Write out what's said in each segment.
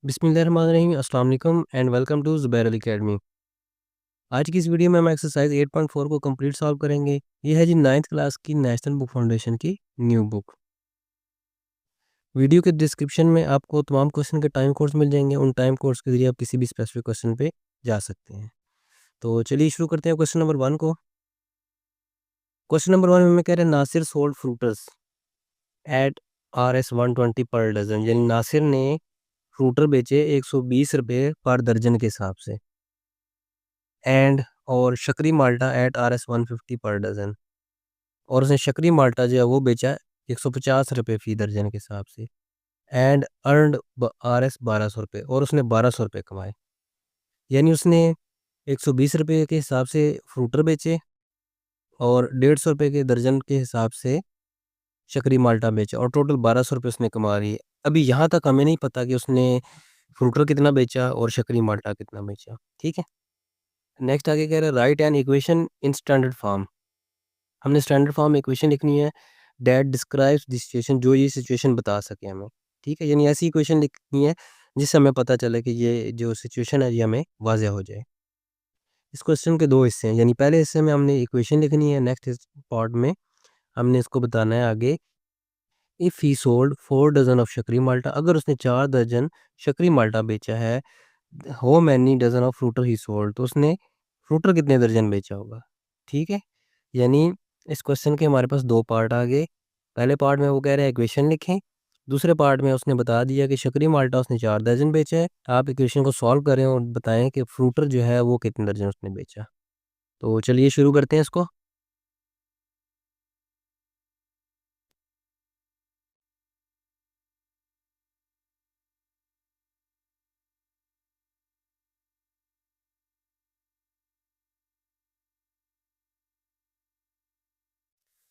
बिस्मिल्लाहिर्रहमानिर्रहीम, अस्सलाम वालेकुम and welcome to Zubair Ali academy. आज की इस वीडियो में हम एक्सरसाइज 8.4 को कंप्लीट सॉल्व करेंगे। ये है जी 9th क्लास की नेशनल बुक फाउंडेशन की न्यू बुक। वीडियो के डिस्क्रिप्शन में आपको तमाम क्वेश्चन के टाइम कोड्स मिल जाएंगे। उन टाइम कोड्स के जरिए आप किसी भी स्पेसिफिक क्वेश्चन पे जा सकते हैं। तो चलिए शुरू करते हैं क्वेश्चन नंबर 1 को। क्वेश्चन नंबर 1 में हमें कह रहे हैं नासिर सोल्ड फ्रूटर्स एट RS 120 पर डजन, यानी नासिर ने फ्रूटर बेचे 120 रुपये पर दर्जन के हिसाब से। एंड और शकरी माल्टा एट RS 150 पर डज़न, और उसने शकरी माल्टा जो है वो बेचा 150 रुपये फ़ी दर्जन के हिसाब से। एंड अर्नड RS 1200 रुपये, और उसने 1200 रुपये कमाए। यानी उसने 120 रुपये के हिसाब से फ्रूटर बेचे और 150 रुपये के दर्जन के हिसाब से शकरी माल्टा बेचा, और टोटल 1200 रुपये उसने कमा रही है। अभी यहाँ तक हमें नहीं पता कि उसने फ्रूटर कितना बेचा और शकरी माल्टा कितना बेचा। ठीक है, नेक्स्ट आगे कह रहा है write an equation in standard form. हमने स्टैंडर्ड फॉर्म में इक्वेशन लिखनी है दैट डिस्क्राइब्स द सिचुएशन, जो ये सिचुएशन बता सके हमें। ठीक है, यानी ऐसी इक्वेशन लिखनी है जिससे हमें पता चले कि ये जो सिचुएशन है ये हमें वाज़ह हो जाए। इस क्वेश्चन के दो हिस्से हैं, यानी पहले हिस्से में हमने इक्वेशन लिखनी है, नेक्स्ट पार्ट में हमने इसको बताना है आगे। If he sold 4 dozen of शकरी माल्टा, अगर उसने 4 दर्जन शकरी माल्टा बेचा है, how many dozen of fruiter he sold, तो उसने फ्रूटर कितने दर्जन बेचा होगा। ठीक है, यानी इस क्वेश्चन के हमारे पास दो पार्ट आ गए। पहले पार्ट में वो कह रहे हैं इक्वेशन लिखें, दूसरे पार्ट में उसने बता दिया कि शकरी माल्टा उसने 4 दर्जन बेचा है। आप इक्वेशन को सॉल्व करें और बताएं कि फ्रूटर जो है वो कितने दर्जन उसने बेचा। तो चलिए शुरू करते हैं इसको।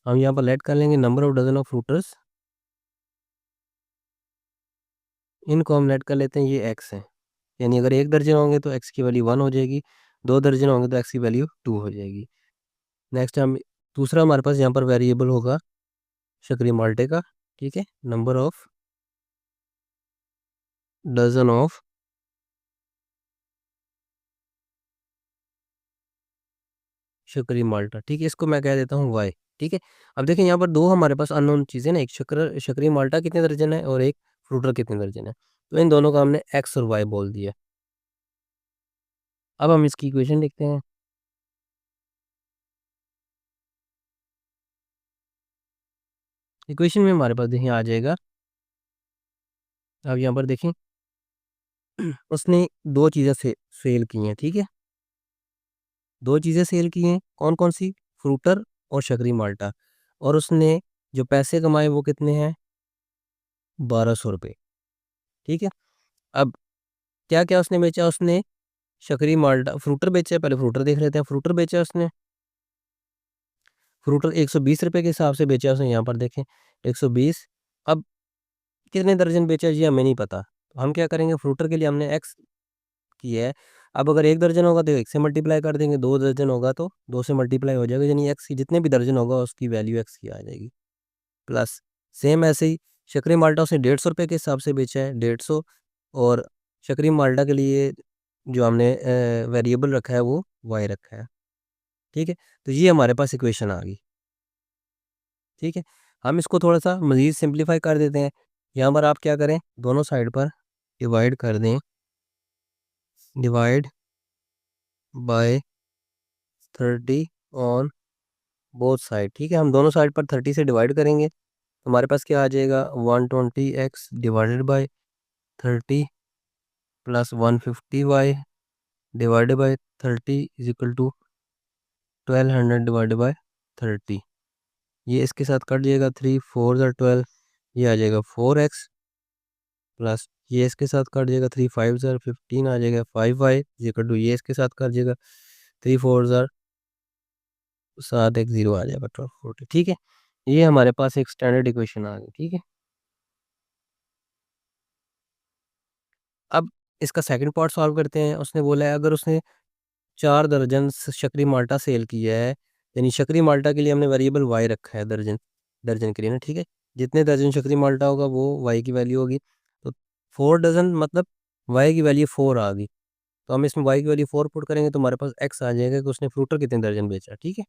हम यहाँ पर लेट कर लेंगे नंबर ऑफ डजन ऑफ फ्रूटर्स, इनको हम लेट कर लेते हैं, ये एक्स है। यानी अगर 1 दर्जन होंगे तो एक्स की वैल्यू 1 हो जाएगी, 2 दर्जन होंगे तो एक्स की वैल्यू 2 हो जाएगी। नेक्स्ट हम दूसरा हमारे पास यहाँ पर वेरिएबल होगा शकरी माल्टे का। ठीक है, नंबर ऑफ डजन ऑफ शकरी माल्टा। ठीक है, इसको मैं कह देता हूँ वाई। ठीक है, अब देखें यहाँ पर दो हमारे पास अननोन चीज़ें ना, एक शकरी माल्टा कितने दर्जन है और एक फ्रूटर कितने दर्जन है, तो इन दोनों का हमने एक्स और वाई बोल दिया। अब हम इसकी इक्वेशन लिखते हैं। इक्वेशन में हमारे पास देखिए आ जाएगा, अब यहाँ पर देखें उसने दो चीज़ें से सेल की हैं। ठीक है, दो चीज़ें सेल की हैं, कौन कौन सी, फ्रूटर और शकरी माल्टा, और उसने जो पैसे कमाए वो कितने हैं, 1200 रुपये। ठीक है, अब क्या क्या उसने बेचा, उसने शकरी माल्टा फ्रूटर बेचा है, पहले फ्रूटर देख लेते हैं। फ्रूटर बेचा उसने, फ्रूटर 120 रुपये के हिसाब से बेचा उसने, यहाँ पर देखें 120। अब कितने दर्जन बेचा ये हमें नहीं पता, तो हम क्या करेंगे, फ्रूटर के लिए हमने एक्स किया है। अब अगर 1 दर्जन होगा तो 1 से मल्टीप्लाई कर देंगे, 2 दर्जन होगा तो 2 से मल्टीप्लाई हो जाएगा, यानी एक्स की जितने भी दर्जन होगा उसकी वैल्यू एक्स की आ जाएगी। प्लस सेम ऐसे ही शकरी माल्टा उसने 150 रुपये के हिसाब से बेचा है, 150, और शकरी माल्टा के लिए जो हमने वेरिएबल रखा है वो वाई रखा है। ठीक है, तो ये हमारे पास इक्वेशन आ गई। ठीक है, हम इसको थोड़ा सा मज़ीद सिंप्लीफाई कर देते हैं। यहाँ पर आप क्या करें, दोनों साइड पर डिवाइड कर दें, divide by 30 on both side. ठीक है, हम दोनों साइड पर 30 से डिवाइड करेंगे, तो हमारे पास क्या आ जाएगा, 120x divided by 30 plus 150y divided by 30 is equal to 1200 divided by 30। ये इसके साथ कट जाएगा, 3 4 12, ये आ जाएगा 4x, प्लस ये इसके साथ कट जाएगा, 3 5 15 आ जाएगा, 5y इज इक्वल टू ये इसके साथ कट जाएगा, 3 4 7 एक 0 आ जाएगा, 12 40। ठीक है, ये हमारे पास एक स्टैंडर्ड इक्वेशन आ गई। ठीक है, अब इसका सेकंड पार्ट सॉल्व करते हैं। उसने बोला है अगर उसने 4 दर्जन शकरी माल्टा सेल किया है, यानी शकरी माल्टा के लिए हमने वेरिएबल वाई रखा है, दर्जन दर्जन के लिए ना। ठीक है, जितने दर्जन शकरी माल्टा होगा वो वाई की वैल्यू होगी, तो 4 डजन मतलब y की वैल्यू 4 आ गई, तो हम इसमें y की वैल्यू 4 पुट करेंगे तो हमारे पास x आ जाएगा कि उसने फ्रूटर कितने दर्जन बेचा। ठीक है,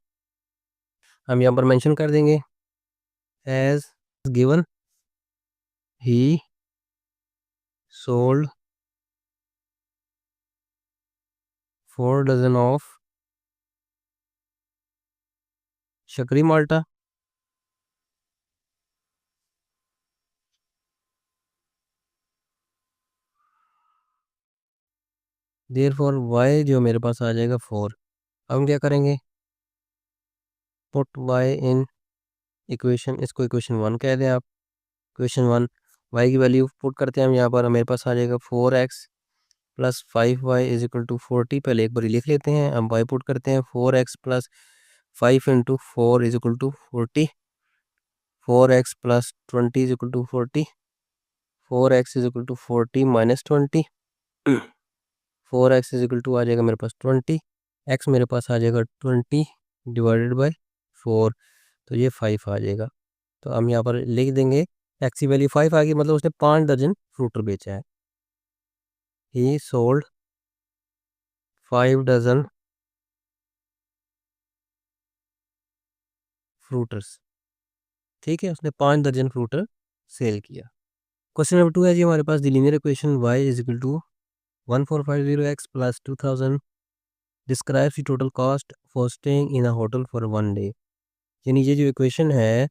हम यहाँ पर मेंशन कर देंगे as given he sold 4 dozen of शकरी माल्टा। देयर फॉर y जो मेरे पास आ जाएगा 4। अब हम क्या करेंगे, पुट y इन इक्वेशन, इसको इक्वेशन 1 कह दें आप। इक्वेशन 1 y की वैल्यू पुट करते हैं हम यहाँ पर, मेरे पास आ जाएगा 4x plus 5y is equal to 40। पहले एक बार लिख लेते हैं, हम y पुट करते हैं 4x plus 5 into 4 is equal to 40, 4x plus 20 is equal to 40, 4x is equal to 40 minus 20, 4x is equal to आ जाएगा मेरे पास 20, x मेरे पास आ जाएगा 20 डिवाइडेड बाय 4, तो ये 5 आ जाएगा। तो हम यहाँ पर लिख देंगे x की वैल्यू 5 आ गई, मतलब उसने 5 दर्जन फ्रूटर बेचा है। He sold 5 dozen fruiters. ठीक है, उसने 5 दर्जन फ्रूटर सेल किया। क्वेश्चन नंबर 2 है जी हमारे पास, the linear equation y is equal to 1450x plus 2000 describes the total cost for staying in a hotel for 1 day. यानी ये जो इक्वेशन है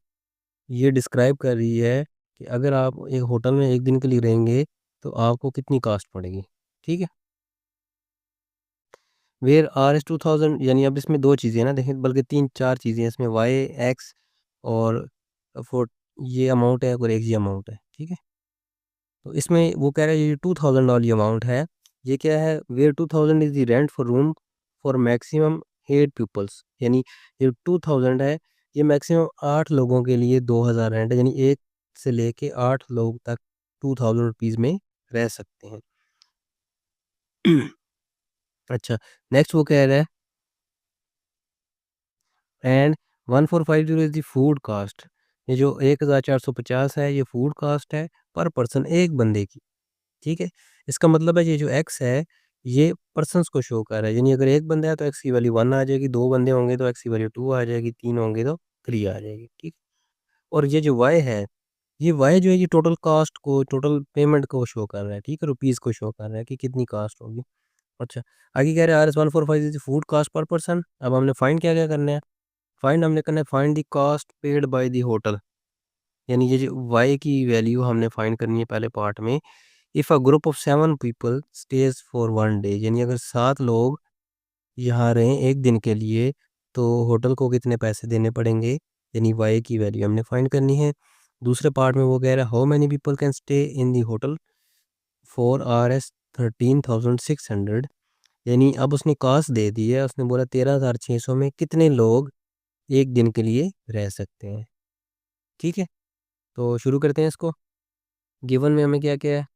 ये डिस्क्राइब कर रही है कि अगर आप एक होटल में एक दिन के लिए रहेंगे तो आपको कितनी कॉस्ट पड़ेगी। ठीक है, वेयर आर एस 2000, यानी अब इसमें दो चीज़ें हैं ना, देखें बल्कि तीन चार चीज़ें हैं इसमें, वाई एक्स और फोर, ये अमाउंट है और एक ये अमाउंट है। ठीक है, तो इसमें वो कह रहा है ये 2000 वाली अमाउंट है, ये क्या है, where 2000 is the rent for room for maximum 8 peoples. यानी ये 2000 है, ये मैक्सिमम 8 लोगों के लिए 2000 रेंट है, यानी एक से लेके 8 लोग तक 2000 रुपीज़ में रह सकते हैं। अच्छा, नेक्स्ट वो कह रहा है and 1450 is the food cost. ये जो 1450 है ये फूड कास्ट है पर पर्सन, एक बंदे की। ठीक है, इसका मतलब है ये जो एक्स है ये पर्सन्स को शो कर रहा है, यानी अगर एक बंदा है तो एक्स की वैल्यू 1 आ जाएगी, दो बंदे होंगे तो एक्स की वैल्यू 2 आ जाएगी, तीन होंगे तो 3 आ जाएगी। ठीक, और ये जो वाई है, ये वाई जो है ये टोटल कास्ट को, टोटल पेमेंट को शो कर रहा है। ठीक है, रुपीज़ को शो कर रहा है कि कितनी कास्ट होगी। अच्छा, आगे कह रहे हैं RS 145 फूड कास्ट पर पर्सन। अब हमने फाइंड क्या क्या करना है, फाइंड हमने करना है find the cost paid by the hotel. यानी ये जो वाई की वैल्यू हमने फाइंड करनी है पहले पार्ट में। If a group of 7 people stage for 1 day, यानी अगर 7 लोग यहाँ रहें एक दिन के लिए तो होटल को कितने पैसे देने पड़ेंगे, यानी वाई की वैल्यू हमने फाइंड करनी है। दूसरे पार्ट में वो कह रहा है how many people can stay in the hotel for RS 13,600। यानी अब उसने कास्ट दे दी है, उसने बोला 13,600 में कितने लोग एक दिन के लिए रह सकते हैं। ठीक है, तो शुरू करते हैं इसको। गिवन में हमें क्या क्या है,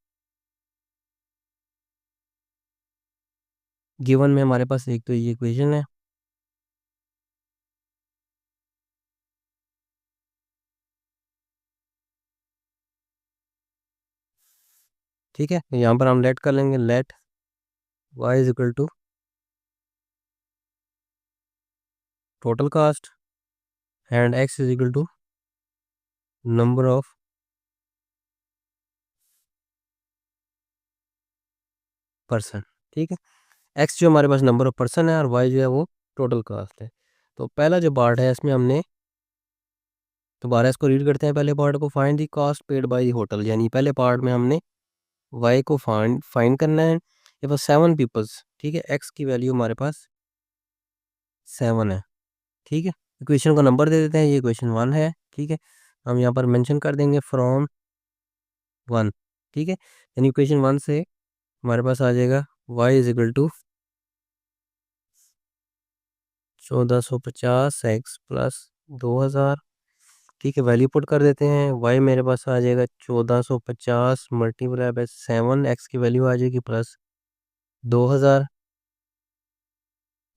गिवन में हमारे पास एक तो ये इक्वेशन है, ठीक है, यहाँ पर हम लेट कर लेंगे, let y is equal to total cost and x is equal to number of person. ठीक है, x जो हमारे पास नंबर ऑफ पर्सन है और y जो है वो टोटल कास्ट है। तो पहला जो पार्ट है इसमें हमने, दोबारा इसको रीड करते हैं पहले पार्ट को, find the cost paid by the hotel. यानी पहले पार्ट में हमने y को फाइंड फाइंड करना है, ये पास 7 पीपल्स। ठीक है, x की वैल्यू हमारे पास 7 है। ठीक है, इक्वेशन को नंबर दे देते हैं, ये इक्वेशन 1 है। ठीक है, हम यहाँ पर मेंशन कर देंगे फ्रॉम 1। ठीक है, यानी इक्वेशन 1 से हमारे पास आ जाएगा y is equal to 1450 x plus 2000। ठीक है, वैल्यू पुट कर देते हैं, y मेरे पास आ जाएगा 1450 मल्टीप्लाई बाय 7, x की वैल्यू आ जाएगी प्लस 2000।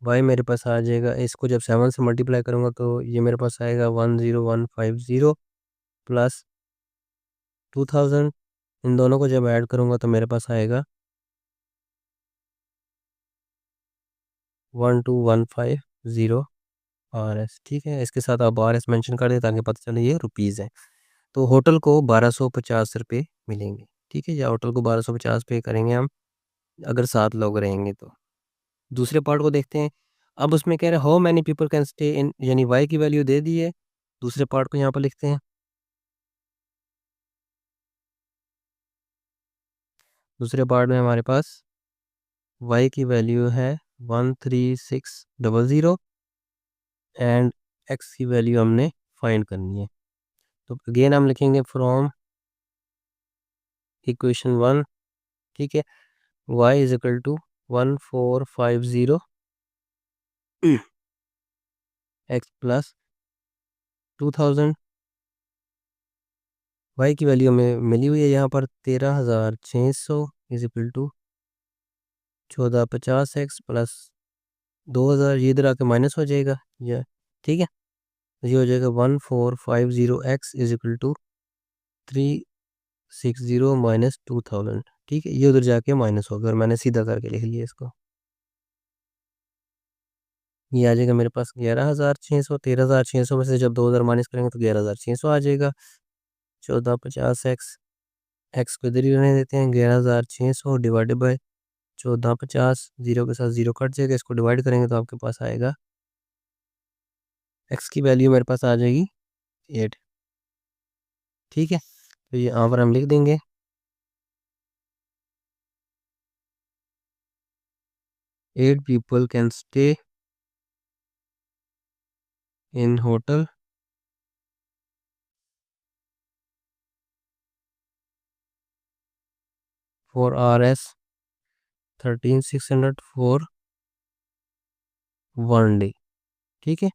y मेरे पास आ जाएगा, इसको जब 7 से मल्टीप्लाई करूँगा तो ये मेरे पास आएगा 10150 प्लस 2000। इन दोनों को जब ऐड करूँगा तो मेरे पास आएगा 1250 RS, ठीक है। इसके साथ आप RS मेंशन कर दें ताकि पता चले ये रुपीज़ है। तो होटल को 1250 रुपये मिलेंगे, ठीक है। या होटल को 1250 पे करेंगे हम अगर 7 लोग रहेंगे तो। दूसरे पार्ट को देखते हैं। अब उसमें कह रहे हैं how many people can stay in, यानी वाई की वैल्यू दे दी है। दूसरे पार्ट को यहाँ पर लिखते हैं। दूसरे पार्ट में हमारे पास वाई की वैल्यू है 13600 एंड एक्स की वैल्यू हमने फाइंड करनी है। तो अगेन हम लिखेंगे फ्रॉम इक्वेशन 1, ठीक है। y is equal to 1450 x plus 2000। y की वैल्यू हमें मिली हुई है यहाँ पर 13600 is equal to 1450x plus 2000। ये इधर आके माइनस हो जाएगा, ये ठीक है। ये हो जाएगा 1450x is equal to 360 minus 2000, ठीक है। ये उधर जाके माइनस होगा और मैंने सीधा करके लिख लिया इसको। ये आ जाएगा मेरे पास 11600। 13600 में से जब 2000 माइनस करेंगे तो 11600 आ जाएगा। 1450x, एक्स को इधर ही रहने देते हैं। 11600 डिवाइडेड बाई 1450, जीरो के साथ जीरो कट जाएगा। इसको डिवाइड करेंगे तो आपके पास आएगा, एक्स की वैल्यू मेरे पास आ जाएगी 8, ठीक है। तो ये यहाँ पर हम लिख देंगे 8 people can stay in hotel for RS 13600 for 1 day, ठीक है।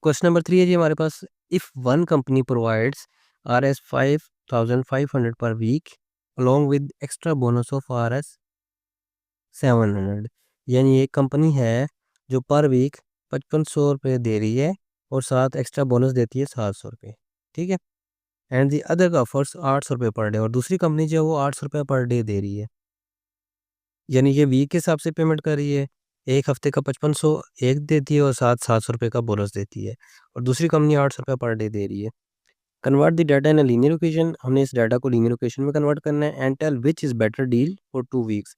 क्वेश्चन नंबर 3 है जी हमारे पास। If one company provides RS 5500 per week along with extra bonus of RS 700, यानी एक कंपनी है जो पर वीक 5500 रुपये दे रही है और साथ एक्स्ट्रा बोनस देती है 700 रुपये, ठीक है। एंड दी अदर का ऑफर्स 800 रुपये पर डे, और दूसरी कंपनी जो है वो 800 रुपये पर डे दे रही है। यानी ये वीक के हिसाब से पेमेंट कर रही है। एक हफ्ते का 5500 एक देती है और साथ 700 रुपये का बोनस देती है, और दूसरी कंपनी 800 रुपये पर डे दे रही है। Convert the data in linear equation, हमने इस डाटा को लीनियर इक्वेशन में कन्वर्ट करना है। And tell which is better deal for 2 weeks,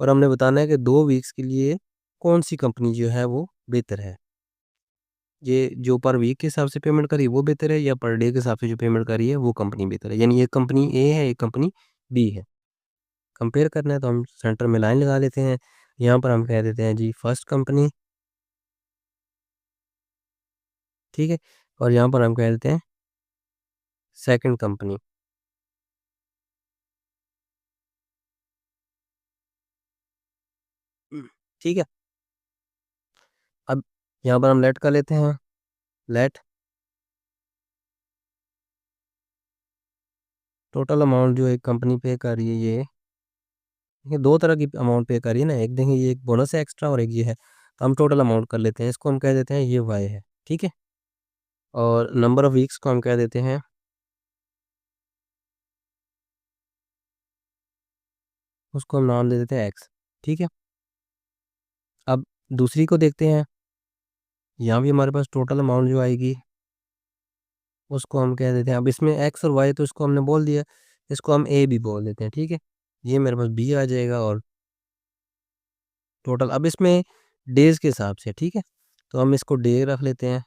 और हमने बताना है कि 2 वीक्स के लिए कौन सी कंपनी जो है वो बेहतर है। ये जो पर वीक के हिसाब से पेमेंट करी वो बेहतर है, या पर डे के हिसाब से जो पेमेंट करी है वो कंपनी बेहतर है। यानी एक कंपनी ए है, एक कंपनी बी है। कंपेयर करना है तो हम सेंटर में लाइन लगा लेते हैं। यहाँ पर हम कह देते हैं जी फर्स्ट कंपनी, ठीक है। और यहाँ पर हम कह देते हैं सेकंड कंपनी, ठीक है। अब यहाँ पर हम लेट कर लेते हैं। लेट टोटल अमाउंट जो एक कंपनी पे कर रही है, ये दो तरह की अमाउंट पे कर रही है ना। एक देखें ये एक बोनस है एक्स्ट्रा, और एक ये है। तो हम टोटल अमाउंट कर लेते हैं, इसको हम कह देते हैं ये वाई है, ठीक है। और नंबर ऑफ वीक्स को हम कह देते हैं, उसको हम नाम दे देते हैं एक्स, ठीक है। अब दूसरी को देखते हैं। यहाँ भी हमारे पास टोटल अमाउंट जो आएगी उसको हम कह देते हैं, अब इसमें एक्स और वाई तो इसको हमने बोल दिया, इसको हम ए भी बोल देते हैं, ठीक है। ये मेरे पास बी आ जाएगा। और टोटल अब इसमें डेज के हिसाब से, ठीक है। तो हम इसको डे रख लेते हैं।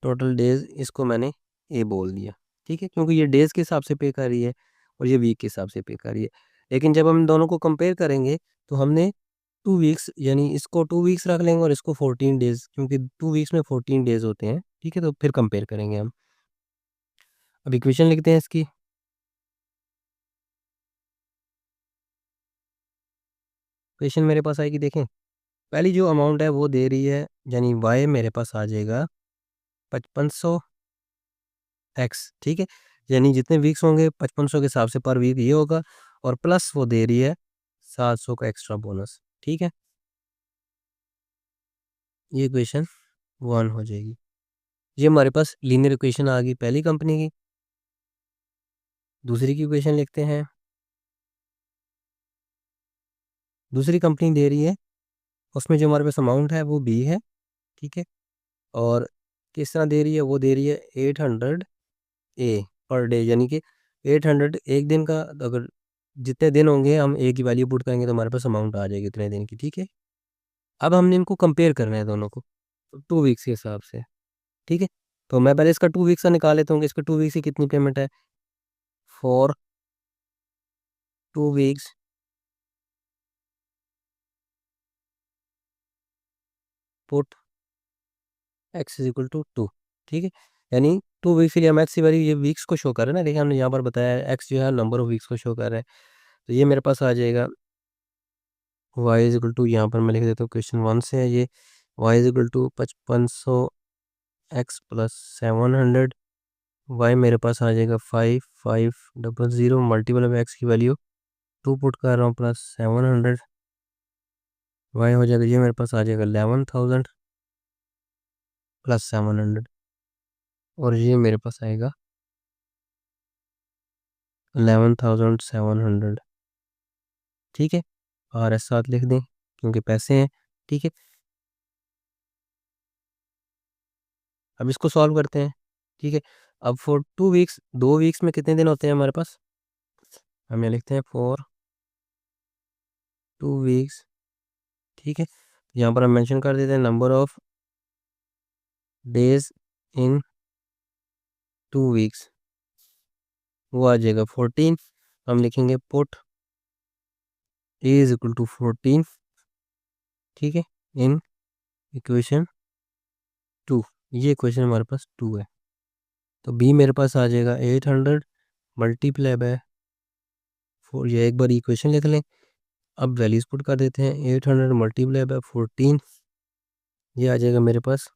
टोटल डेज इसको मैंने ए बोल दिया, ठीक है, क्योंकि ये डेज के हिसाब से पे कर रही है और ये वीक के हिसाब से पे कर रही है। लेकिन जब हम दोनों को कंपेयर करेंगे तो हमने 2 वीक्स, यानी इसको 2 वीक्स रख लेंगे और इसको 14 डेज, क्योंकि 2 वीक्स में 14 डेज होते हैं, ठीक है। तो फिर कंपेयर करेंगे हम। अब इक्वेशन लिखते हैं इसकी। इक्वेशन मेरे पास आएगी, देखें पहली जो अमाउंट है वो दे रही है, यानी वाई मेरे पास आ जाएगा 5500x, ठीक है। यानी जितने वीक्स होंगे 5500 के हिसाब से पर वीक ये होगा, और प्लस वो दे रही है 700 का एक्स्ट्रा बोनस, ठीक है। ये इक्वेशन 1 हो जाएगी। ये हमारे पास लीनियर इक्वेशन आ गई पहली कंपनी की। दूसरी की इक्वेशन लिखते हैं। दूसरी कंपनी दे रही है, उसमें जो हमारे पास अमाउंट है वो बी है, ठीक है। और किस तरह दे रही है, वो दे रही है 800 ए पर डे, यानी कि 800 एक दिन का, अगर जितने दिन होंगे हम ए की वैल्यू पुट करेंगे तो हमारे पास अमाउंट आ जाएगी उतने दिन की, ठीक है। अब हमने इनको कंपेयर करना है दोनों को 2 वीक्स के हिसाब से, ठीक है। तो मैं पहले इसका 2 वीक्स का निकाल लेता हूँ कि इसका 2 वीक्स की कितनी पेमेंट है। For 2 weeks put X is equal to 2, ठीक है। यानी 2 वीक्स के लिए हम एक्स की वैल्यू, ये वीक्स को शो कर रहे हैं ना, देखिए हमने यहाँ पर बताया है एक्स जो है नंबर ऑफ वीक्स को शो कर रहा है। तो ये मेरे पास आ जाएगा वाई इज इक्वल टू, यहाँ पर मैं लिख देता हूँ क्वेश्चन 1 से है ये, Y is equal to 5500 X plus 700। Y मेरे पास आ जाएगा 5500 मल्टीपल ऑफ एक्स की वैल्यू 2 पुट कर रहा हूँ प्लस 700। वाई हो जाएगा, ये मेरे पास आ जाएगा 11,000 प्लस 700, और ये मेरे पास आएगा 11,700, ठीक है। और ऐसा साथ लिख दें क्योंकि पैसे हैं, ठीक है। अब इसको सॉल्व करते हैं, ठीक है। अब फॉर 2 वीक्स, 2 वीक्स में कितने दिन होते हैं हमारे पास, हम यहाँ लिखते हैं फॉर 2 वीक्स, ठीक है। यहाँ पर हम मेंशन कर देते हैं number of days in 2 weeks, वो आ जाएगा 14। हम लिखेंगे put A is equal to 14, ठीक है, इन इक्वेशन 2। ये इक्वेशन हमारे पास 2 है। तो बी मेरे पास आ जाएगा 800 मल्टीप्लाई बाय 4, ये एक बार इक्वेशन लिख लें। अब वैल्यूज पुट कर देते हैं, 800 मल्टीप्लाई बाय 14, ये आ जाएगा मेरे पास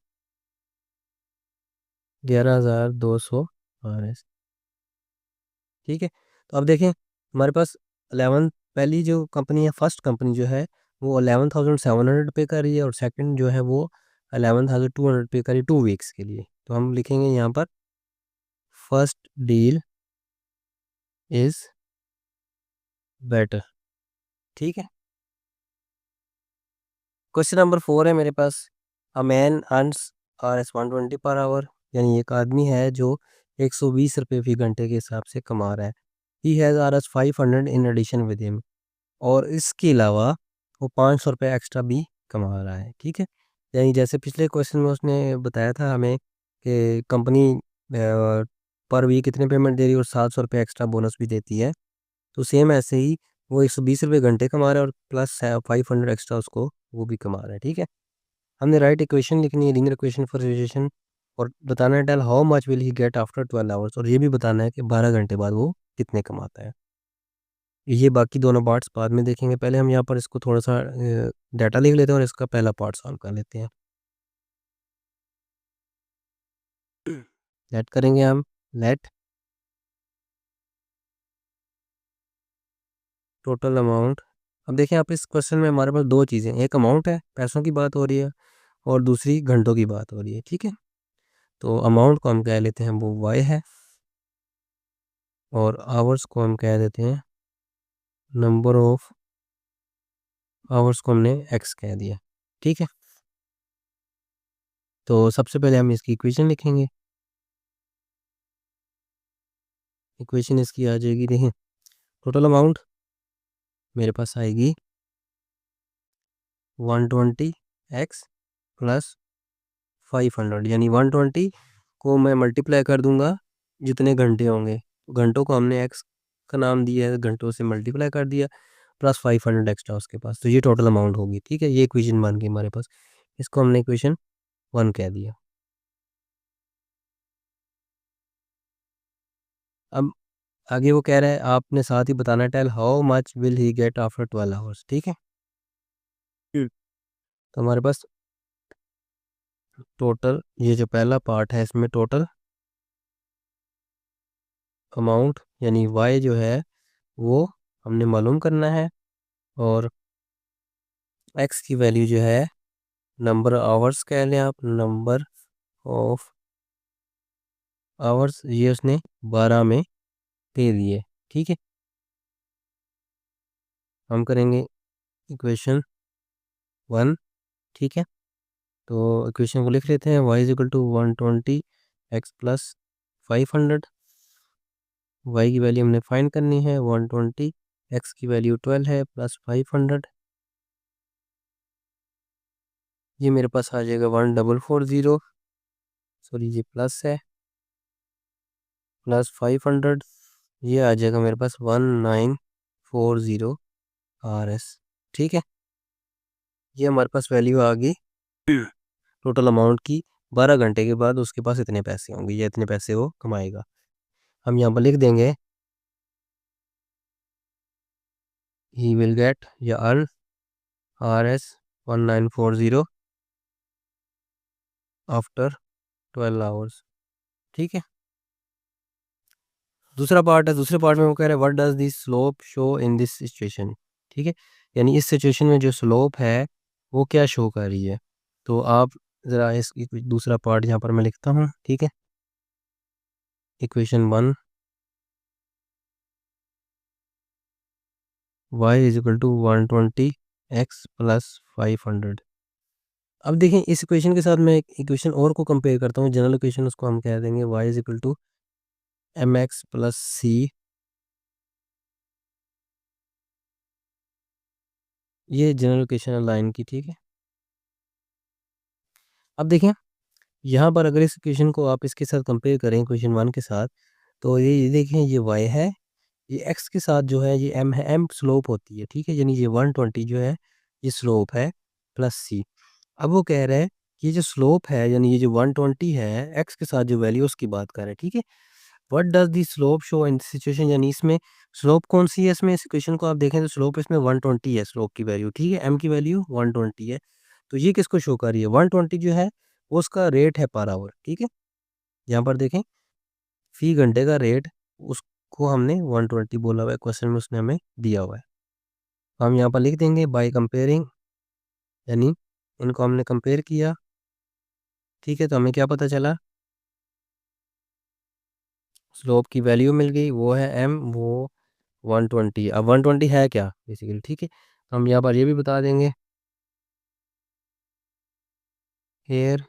11,200 RS, ठीक है। तो अब देखें हमारे पास 11, पहली जो कंपनी है, फर्स्ट कंपनी जो है वो 11,700 पे कर रही है, और सेकंड जो है वो 11,200 पे कर रही है 2 वीक्स के लिए। तो हम लिखेंगे यहाँ पर फर्स्ट डील इज बेटर, ठीक है। क्वेश्चन नंबर 4 है मेरे पास, a man earns RS 120 per hour, यानी एक आदमी है जो 120 रुपये फी घंटे के हिसाब से कमा रहा है। He has RS 500 in addition with him, और इसके अलावा वो 500 रुपये एक्स्ट्रा भी कमा रहा है, ठीक है। यानी जैसे पिछले क्वेश्चन में उसने बताया था हमें कि कंपनी पर वीक कितने पेमेंट दे रही है और 700 रुपये एक्स्ट्रा बोनस भी देती है, तो सेम ऐसे ही वो 120 रुपये घंटे कमा रहा है और प्लस 500 एक्स्ट्रा उसको वो भी कमा रहा है, ठीक है। हमने राइट इक्वेशन लिखनी है, लीनियर इक्वेशन फॉर सिचुएशन, और बताना है tell how much will he get after 12 hours, और ये भी बताना है कि 12 घंटे बाद वो कितने कमाता है। ये बाकी दोनों पार्ट्स बाद में देखेंगे, पहले हम यहाँ पर इसको थोड़ा सा डाटा लिख लेते हैं और इसका पहला पार्ट सॉल्व कर लेते हैं। लेट करेंगे हम, लेट टोटल अमाउंट। अब देखें आप इस क्वेश्चन में हमारे पास दो चीज़ें, एक अमाउंट है, पैसों की बात हो रही है, और दूसरी घंटों की बात हो रही है, ठीक है। तो अमाउंट को हम कह लेते हैं वो वाई है, और आवर्स को हम कह देते हैं नंबर ऑफ आवर्स को हमने एक्स कह दिया, ठीक है। तो सबसे पहले हम इसकी इक्वेशन लिखेंगे, इक्वेशन इसकी आ जाएगी, देखें टोटल अमाउंट मेरे पास आएगी 120 एक्स प्लस 500, यानी 120 को मैं मल्टीप्लाई कर दूंगा जितने घंटे होंगे, घंटों को हमने एक्स का नाम दिया है, घंटों से मल्टीप्लाई कर दिया, प्लस 500 एक्स्ट्रा उसके पास, तो ये टोटल अमाउंट होगी, ठीक है। ये इक्वेशन बन गई हमारे पास, इसको हमने इक्वेशन 1 कह दिया। अब आगे वो कह रहा है आपने साथ ही बताना है tell how much will he get after 12 hours, ठीक है। तो हमारे पास टोटल, ये जो पहला पार्ट है इसमें टोटल अमाउंट यानी वाई जो है वो हमने मालूम करना है, और एक्स की वैल्यू जो है नंबर आवर्स कह लें आप, नंबर ऑफ आवर्स, ये उसने 12 में दे दिए, ठीक है। हम करेंगे इक्वेशन 1, ठीक है। तो इक्वेशन को लिख लेते हैं, y is equal to 120 x plus 500। y की वैल्यू हमने फाइंड करनी है 120, x की वैल्यू 12 है प्लस 500। ये मेरे पास आ जाएगा 1440, सॉरी ये प्लस है, प्लस 500, ये आ जाएगा मेरे पास 1940 RS, ठीक है। ये हमारे पास वैल्यू आ गई टोटल अमाउंट की। 12 घंटे के बाद उसके पास इतने पैसे होंगे, ये इतने पैसे वो कमाएगा। हम यहाँ पर लिख देंगे ही विल गेट या अर्न RS 1940 आफ्टर 12 आवर्स, ठीक है। दूसरा पार्ट है, दूसरे पार्ट में वो कह रहे हैं what does this slope show in this situation, ठीक है। यानी इस सिचुएशन में जो स्लोप है वो क्या शो कर रही है। तो आप ज़रा इस दूसरा पार्ट यहाँ पर मैं लिखता हूँ, ठीक है। Equation 1 y is equal to 120 x plus 500। अब देखें इस इक्वेशन के साथ मैं एक इक्वेशन और को कंपेयर करता हूँ, जनरल इक्वेशन, उसको हम कह देंगे y is equal to mx plus c। ये जनरल इक्वेशन है लाइन की, ठीक है। अब देखें यहाँ पर अगर इस इक्वेशन को आप इसके साथ कंपेयर करें इक्वेशन 1 के साथ, तो ये देखें ये y है, ये x के साथ जो है ये m है, m स्लोप होती है, ठीक है। यानी ये 120 जो है ये स्लोप है प्लस c। अब वो कह रहा है कि ये जो स्लोप है यानी ये जो 120 है x के साथ जो वैल्यू उसकी बात कर रहा है, ठीक है। What does the slope show in situation, यानी इसमें स्लोप कौन सी है, इसमें इस इक्वेशन को आप देखें तो स्लोप इसमें 120 है, स्लोप की वैल्यू, ठीक है। m की वैल्यू 120 है, तो ये किसको शो कर रही है, 120 जो है वो उसका रेट है पर आवर, ठीक है। यहाँ पर देखें फी घंटे का रेट उसको हमने 120 बोला हुआ है, क्वेश्चन में उसने हमें दिया हुआ है। हम यहाँ पर लिख देंगे बाय कंपेयरिंग, यानी इनको हमने कंपेयर किया, ठीक है। तो हमें क्या पता चला, स्लोप की वैल्यू मिल गई, वो है m, वो 120। अब 120 है क्या बेसिकली, ठीक है। तो हम यहाँ पर ये भी बता देंगे here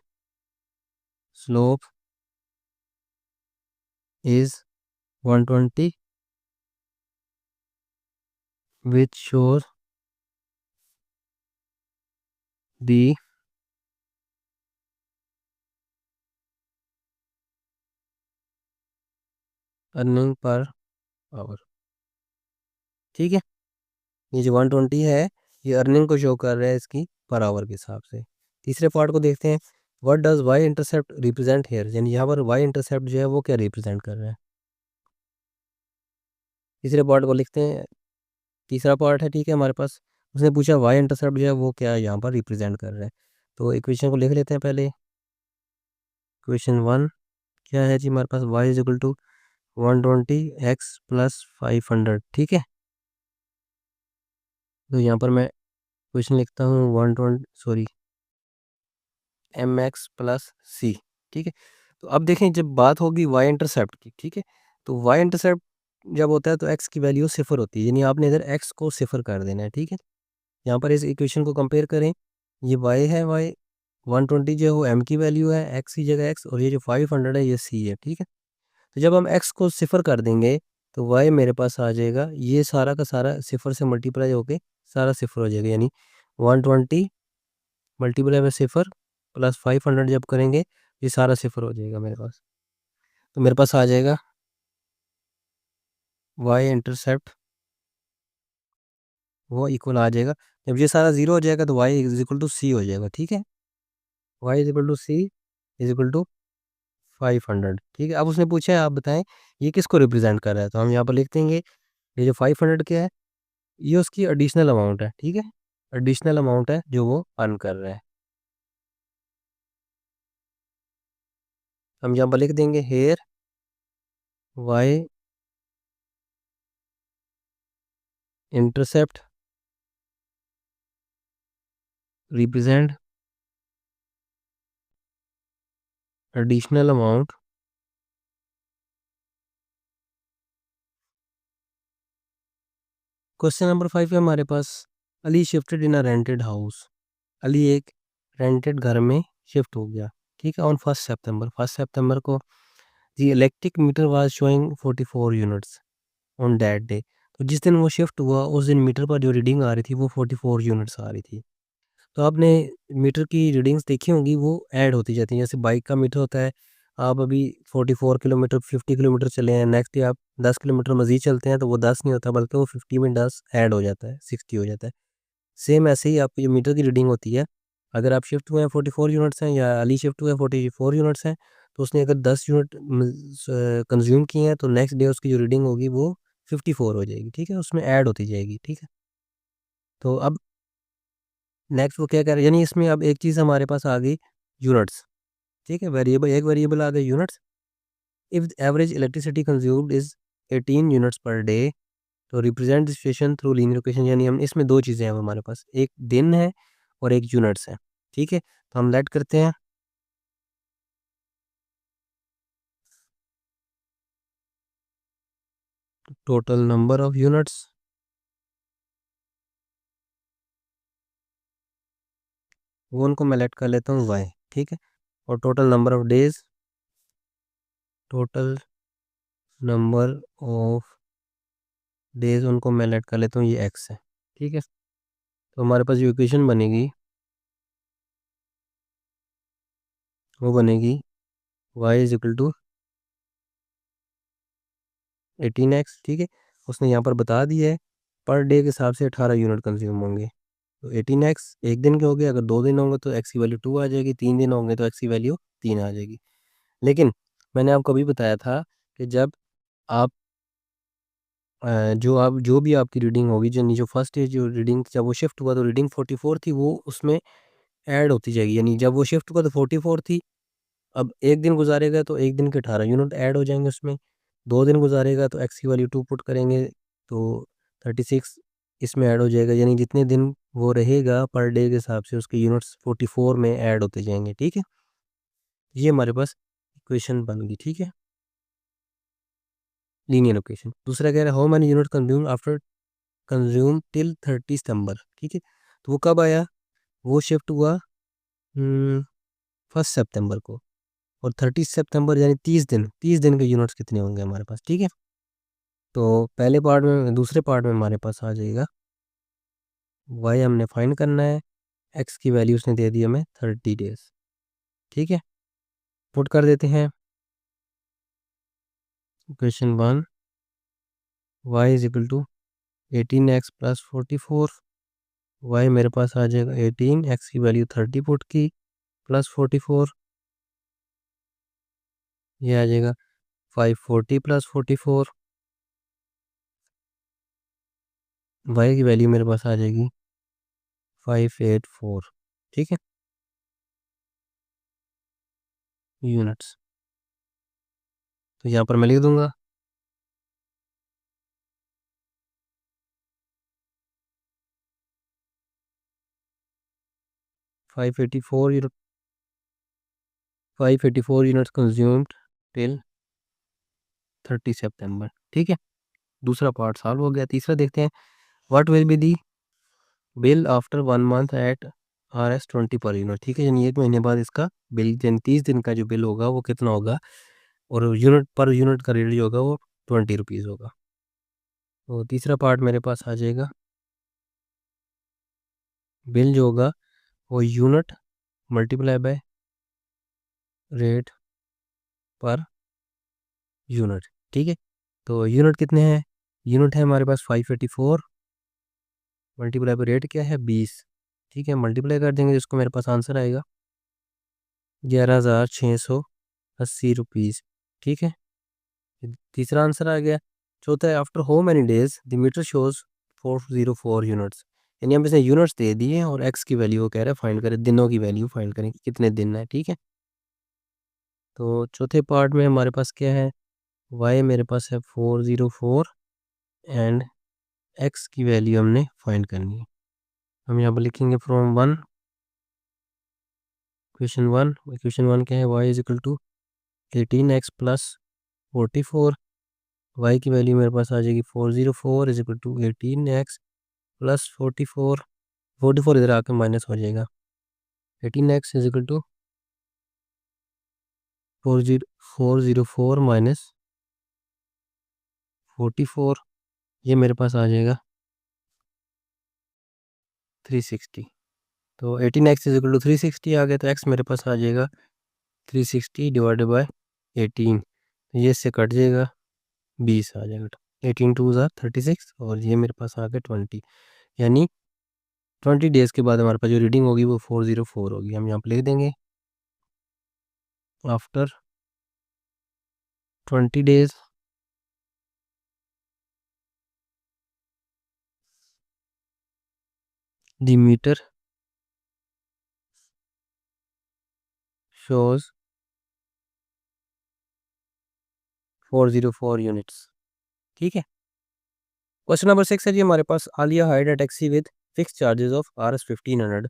slope is 120 which shows the earning per hour, ठीक है। ये जो 120 है ये अर्निंग को शो कर रहा है इसकी पर आवर के हिसाब से। तीसरे पार्ट को देखते हैं, what does Y intercept represent here, यानी यहाँ पर वाई इंटरसेप्ट जो है वो क्या रिप्रेजेंट कर रहा है। तीसरे पार्ट को लिखते हैं, तीसरा पार्ट है, ठीक है हमारे पास। उसने पूछा वाई इंटरसेप्ट जो है वो क्या यहाँ पर रिप्रेजेंट कर रहा है। तो इक्वेशन को लिख लेते हैं पहले। इक्वेशन 1 क्या है जी हमारे पास, y is equal to 120 x plus 500, ठीक है। तो यहाँ पर मैं क्वेश्चन लिखता हूँ 120, सॉरी एम एक्स प्लस सी, ठीक है। तो अब देखें जब बात होगी वाई इंटरसेप्ट की, ठीक है, तो वाई इंटरसेप्ट जब होता है तो एक्स की वैल्यू सिफर होती है, यानी आपने इधर एक्स को सिफर कर देना है, ठीक है। यहाँ पर इस इक्वेशन को कंपेयर करें, ये वाई है, वाई 120 जो है वो एम की वैल्यू है, एक्स की जगह एक्स, और ये जो 500 है ये सी है, ठीक है। तो जब हम एक्स को सिफर कर देंगे तो वाई मेरे पास आ जाएगा, ये सारा का सारा सिफर से मल्टीप्लाई होके सारा सिफर हो जाएगा, यानी 120 मल्टीप्लाई में सिफर प्लस 500 जब करेंगे ये सारा सिफर हो जाएगा मेरे पास। तो मेरे पास आ जाएगा वाई इंटरसेप्ट वो इक्वल आ जाएगा, जब ये सारा जीरो हो जाएगा तो Y is equal to C हो जाएगा, ठीक है। Y is equal to C is equal to 500, ठीक है। अब उसने पूछा है आप बताएं ये किसको रिप्रेजेंट कर रहा है, तो हम यहाँ पर लिख देंगे ये जो 500 क्या है ये उसकी एडिशनल अमाउंट है, ठीक है। एडिशनल अमाउंट है जो वो अर्न कर रहा है। हम यहाँ पर लिख देंगे here y intercept represent additional amount question number 5 है हमारे पास, Ali shifted in a rented house. Ali एक रेंटेड घर में शिफ्ट हो गया, ठीक है, ऑन 1 सितंबर को the electric meter was showing 44 units on that day. तो जिस दिन वो शिफ्ट हुआ उस दिन मीटर पर जो रीडिंग आ रही थी वो 44 यूनिट्स आ रही थी। तो आपने मीटर की रीडिंग्स देखी होंगी, वो ऐड होती जाती हैं। जैसे बाइक का मीटर होता है, आप अभी 44 किलोमीटर 50 किलोमीटर चले हैं, नेक्स्ट डे आप 10 किलोमीटर मज़ीद चलते हैं तो वो 10 नहीं होता बल्कि वो 50 में 10 ऐड हो जाता है, 60 हो जाता है। सेम ऐसे ही आपकी जो मीटर की रीडिंग होती है, अगर आप शिफ्ट हुए हैं 44 यूनिट्स हैं या अली शिफ्ट हुए हैं 44 यूनिट्स हैं, तो उसने अगर 10 यूनिट कंज्यूम किए हैं तो नेक्स्ट डे उसकी जो रीडिंग होगी वो 54 हो जाएगी, ठीक है, उसमें ऐड होती जाएगी, ठीक है। तो अब नेक्स्ट वो क्या कर रहे हैं, यानी इसमें अब एक चीज़ हमारे पास आ गई, यूनिट्स, ठीक है, वेरिएबल, एक वेरिएबल आ गया units. If average electricity consumed is 18 units per day, तो represent the situation through linear equation, यानी हम इसमें दो चीज़ें हैं हमारे पास, एक दिन है और एक यूनिट्स है, ठीक है। तो हम लेट करते हैं टोटल नंबर ऑफ यूनिट्स, वो उनको मैं लेट कर लेता हूँ वाई, ठीक है, और total number of days, total number of days उनको मैं लेट कर लेता हूँ ये एक्स है, ठीक है। तो हमारे पास जो इक्वेशन बनेगी वो बनेगी Y is equal to 18x, ठीक है। उसने यहाँ पर बता दिया है पर डे के हिसाब से 18 यूनिट कंज्यूम होंगे। तो 18x एक दिन के हो गए, अगर 2 दिन होंगे तो x की वैल्यू 2 आ जाएगी, 3 दिन होंगे तो x की वैल्यू 3 आ जाएगी। लेकिन मैंने आपको अभी बताया था कि जब आप जो भी आपकी रीडिंग होगी, जो फर्स्ट डे जो रीडिंग जब वो शिफ्ट हुआ तो रीडिंग 44 थी, वो उसमें ऐड होती जाएगी, यानी जब वो शिफ्ट हुआ तो 44 थी, अब एक दिन गुजारेगा तो एक दिन के 18 यूनिट ऐड हो जाएंगे उसमें, 2 दिन गुजारेगा तो एक्स की वैल्यू 2 पुट करेंगे तो 36 इसमें ऐड हो जाएगा, यानी जितने दिन वो रहेगा पर डे के हिसाब से उसके यूनिट्स 44 में ऐड होते जाएंगे, ठीक है। ये हमारे पास इक्वेशन बन गई, ठीक है, लीनियर इक्वेशन। दूसरा कह रहा है how many unit consume after consume till 30 सितंबर, ठीक है। तो वो कब आया, वो शिफ्ट हुआ 1 सितंबर को, और 30 सितंबर यानी 30 दिन के यूनिट्स कितने होंगे हमारे पास, ठीक है। तो पहले पार्ट में, दूसरे पार्ट में हमारे पास आ जाएगा वाई हमने फाइंड करना है, एक्स की वैल्यू उसने दे दी हमें 30 डेज, ठीक है। पुट कर देते हैं question 1, Y is equal to 18x plus 44, Y मेरे पास आ जाएगा 18, एक्स की वैल्यू 30 पुट की प्लस 44, ये आ जाएगा 540 प्लस 44, वाई की वैल्यू मेरे पास आ जाएगी 584, ठीक है, यूनिट्स। तो यहाँ पर मैं लिख दूंगा 584 यूनिट 584 यूनिट्स कंज्यूम्ड टिल 30 सितंबर, ठीक है। दूसरा पार्ट सॉल्व हो गया। तीसरा देखते हैं, what will be the bill after 1 month at RS 20 per unit, ठीक है, यानी 1 महीने बाद इसका बिल, यानी 30 दिन का जो बिल होगा वो कितना होगा, और यूनिट पर यूनिट का रेट जो होगा वो 20 रुपीज़ होगा। तो तीसरा पार्ट मेरे पास आ जाएगा, बिल जो होगा वो unit multiply by rate per unit, ठीक है। तो यूनिट कितने हैं, यूनिट है हमारे पास 584, मल्टीप्लाई बाय रेट क्या है 20, ठीक है, मल्टीप्लाई कर देंगे जिसको मेरे पास आंसर आएगा 11,680 रुपीज़, ठीक है। तीसरा आंसर आ गया। चौथा है, after how many days the meter shows 404 units, यानी हम इसे यूनिट्स दे दिए और एक्स की वैल्यू वो कह रहा है फाइंड करें, दिनों की वैल्यू फाइंड करें कि कितने दिन है, ठीक है। तो चौथे पार्ट में हमारे पास क्या है, वाई मेरे पास है 404 एंड एक्स की वैल्यू हमने फाइंड करनी है। हम यहाँ पर लिखेंगे फ्रॉम 1, क्वेश्चन वन क्या है, Y is equal to 18x plus 44, Y की वैल्यू मेरे पास आ जाएगी 404 is equal to 18x plus 44, 44 इधर आके माइनस हो जाएगा। 18x is equal to 404 minus 44, ये मेरे पास आ जाएगा 360। तो 18x इज इक्वल टू 360 आ गया, तो x मेरे पास आ जाएगा 360 डिवाइडेड बाय 18, तो ये इससे कट जाएगा 20 आ जाएगा। 18 टू ज़ा 36 और ये मेरे पास आ गया 20, यानी 20 डेज़ के बाद हमारे पास जो रीडिंग होगी वो 404 होगी। हम यहाँ पर लिख देंगे after 20 days the meter shows 404 units. ठीक है। क्वेश्चन नंबर 6 है जी हमारे पास, Alia hired a taxi with fix charges of Rs 1500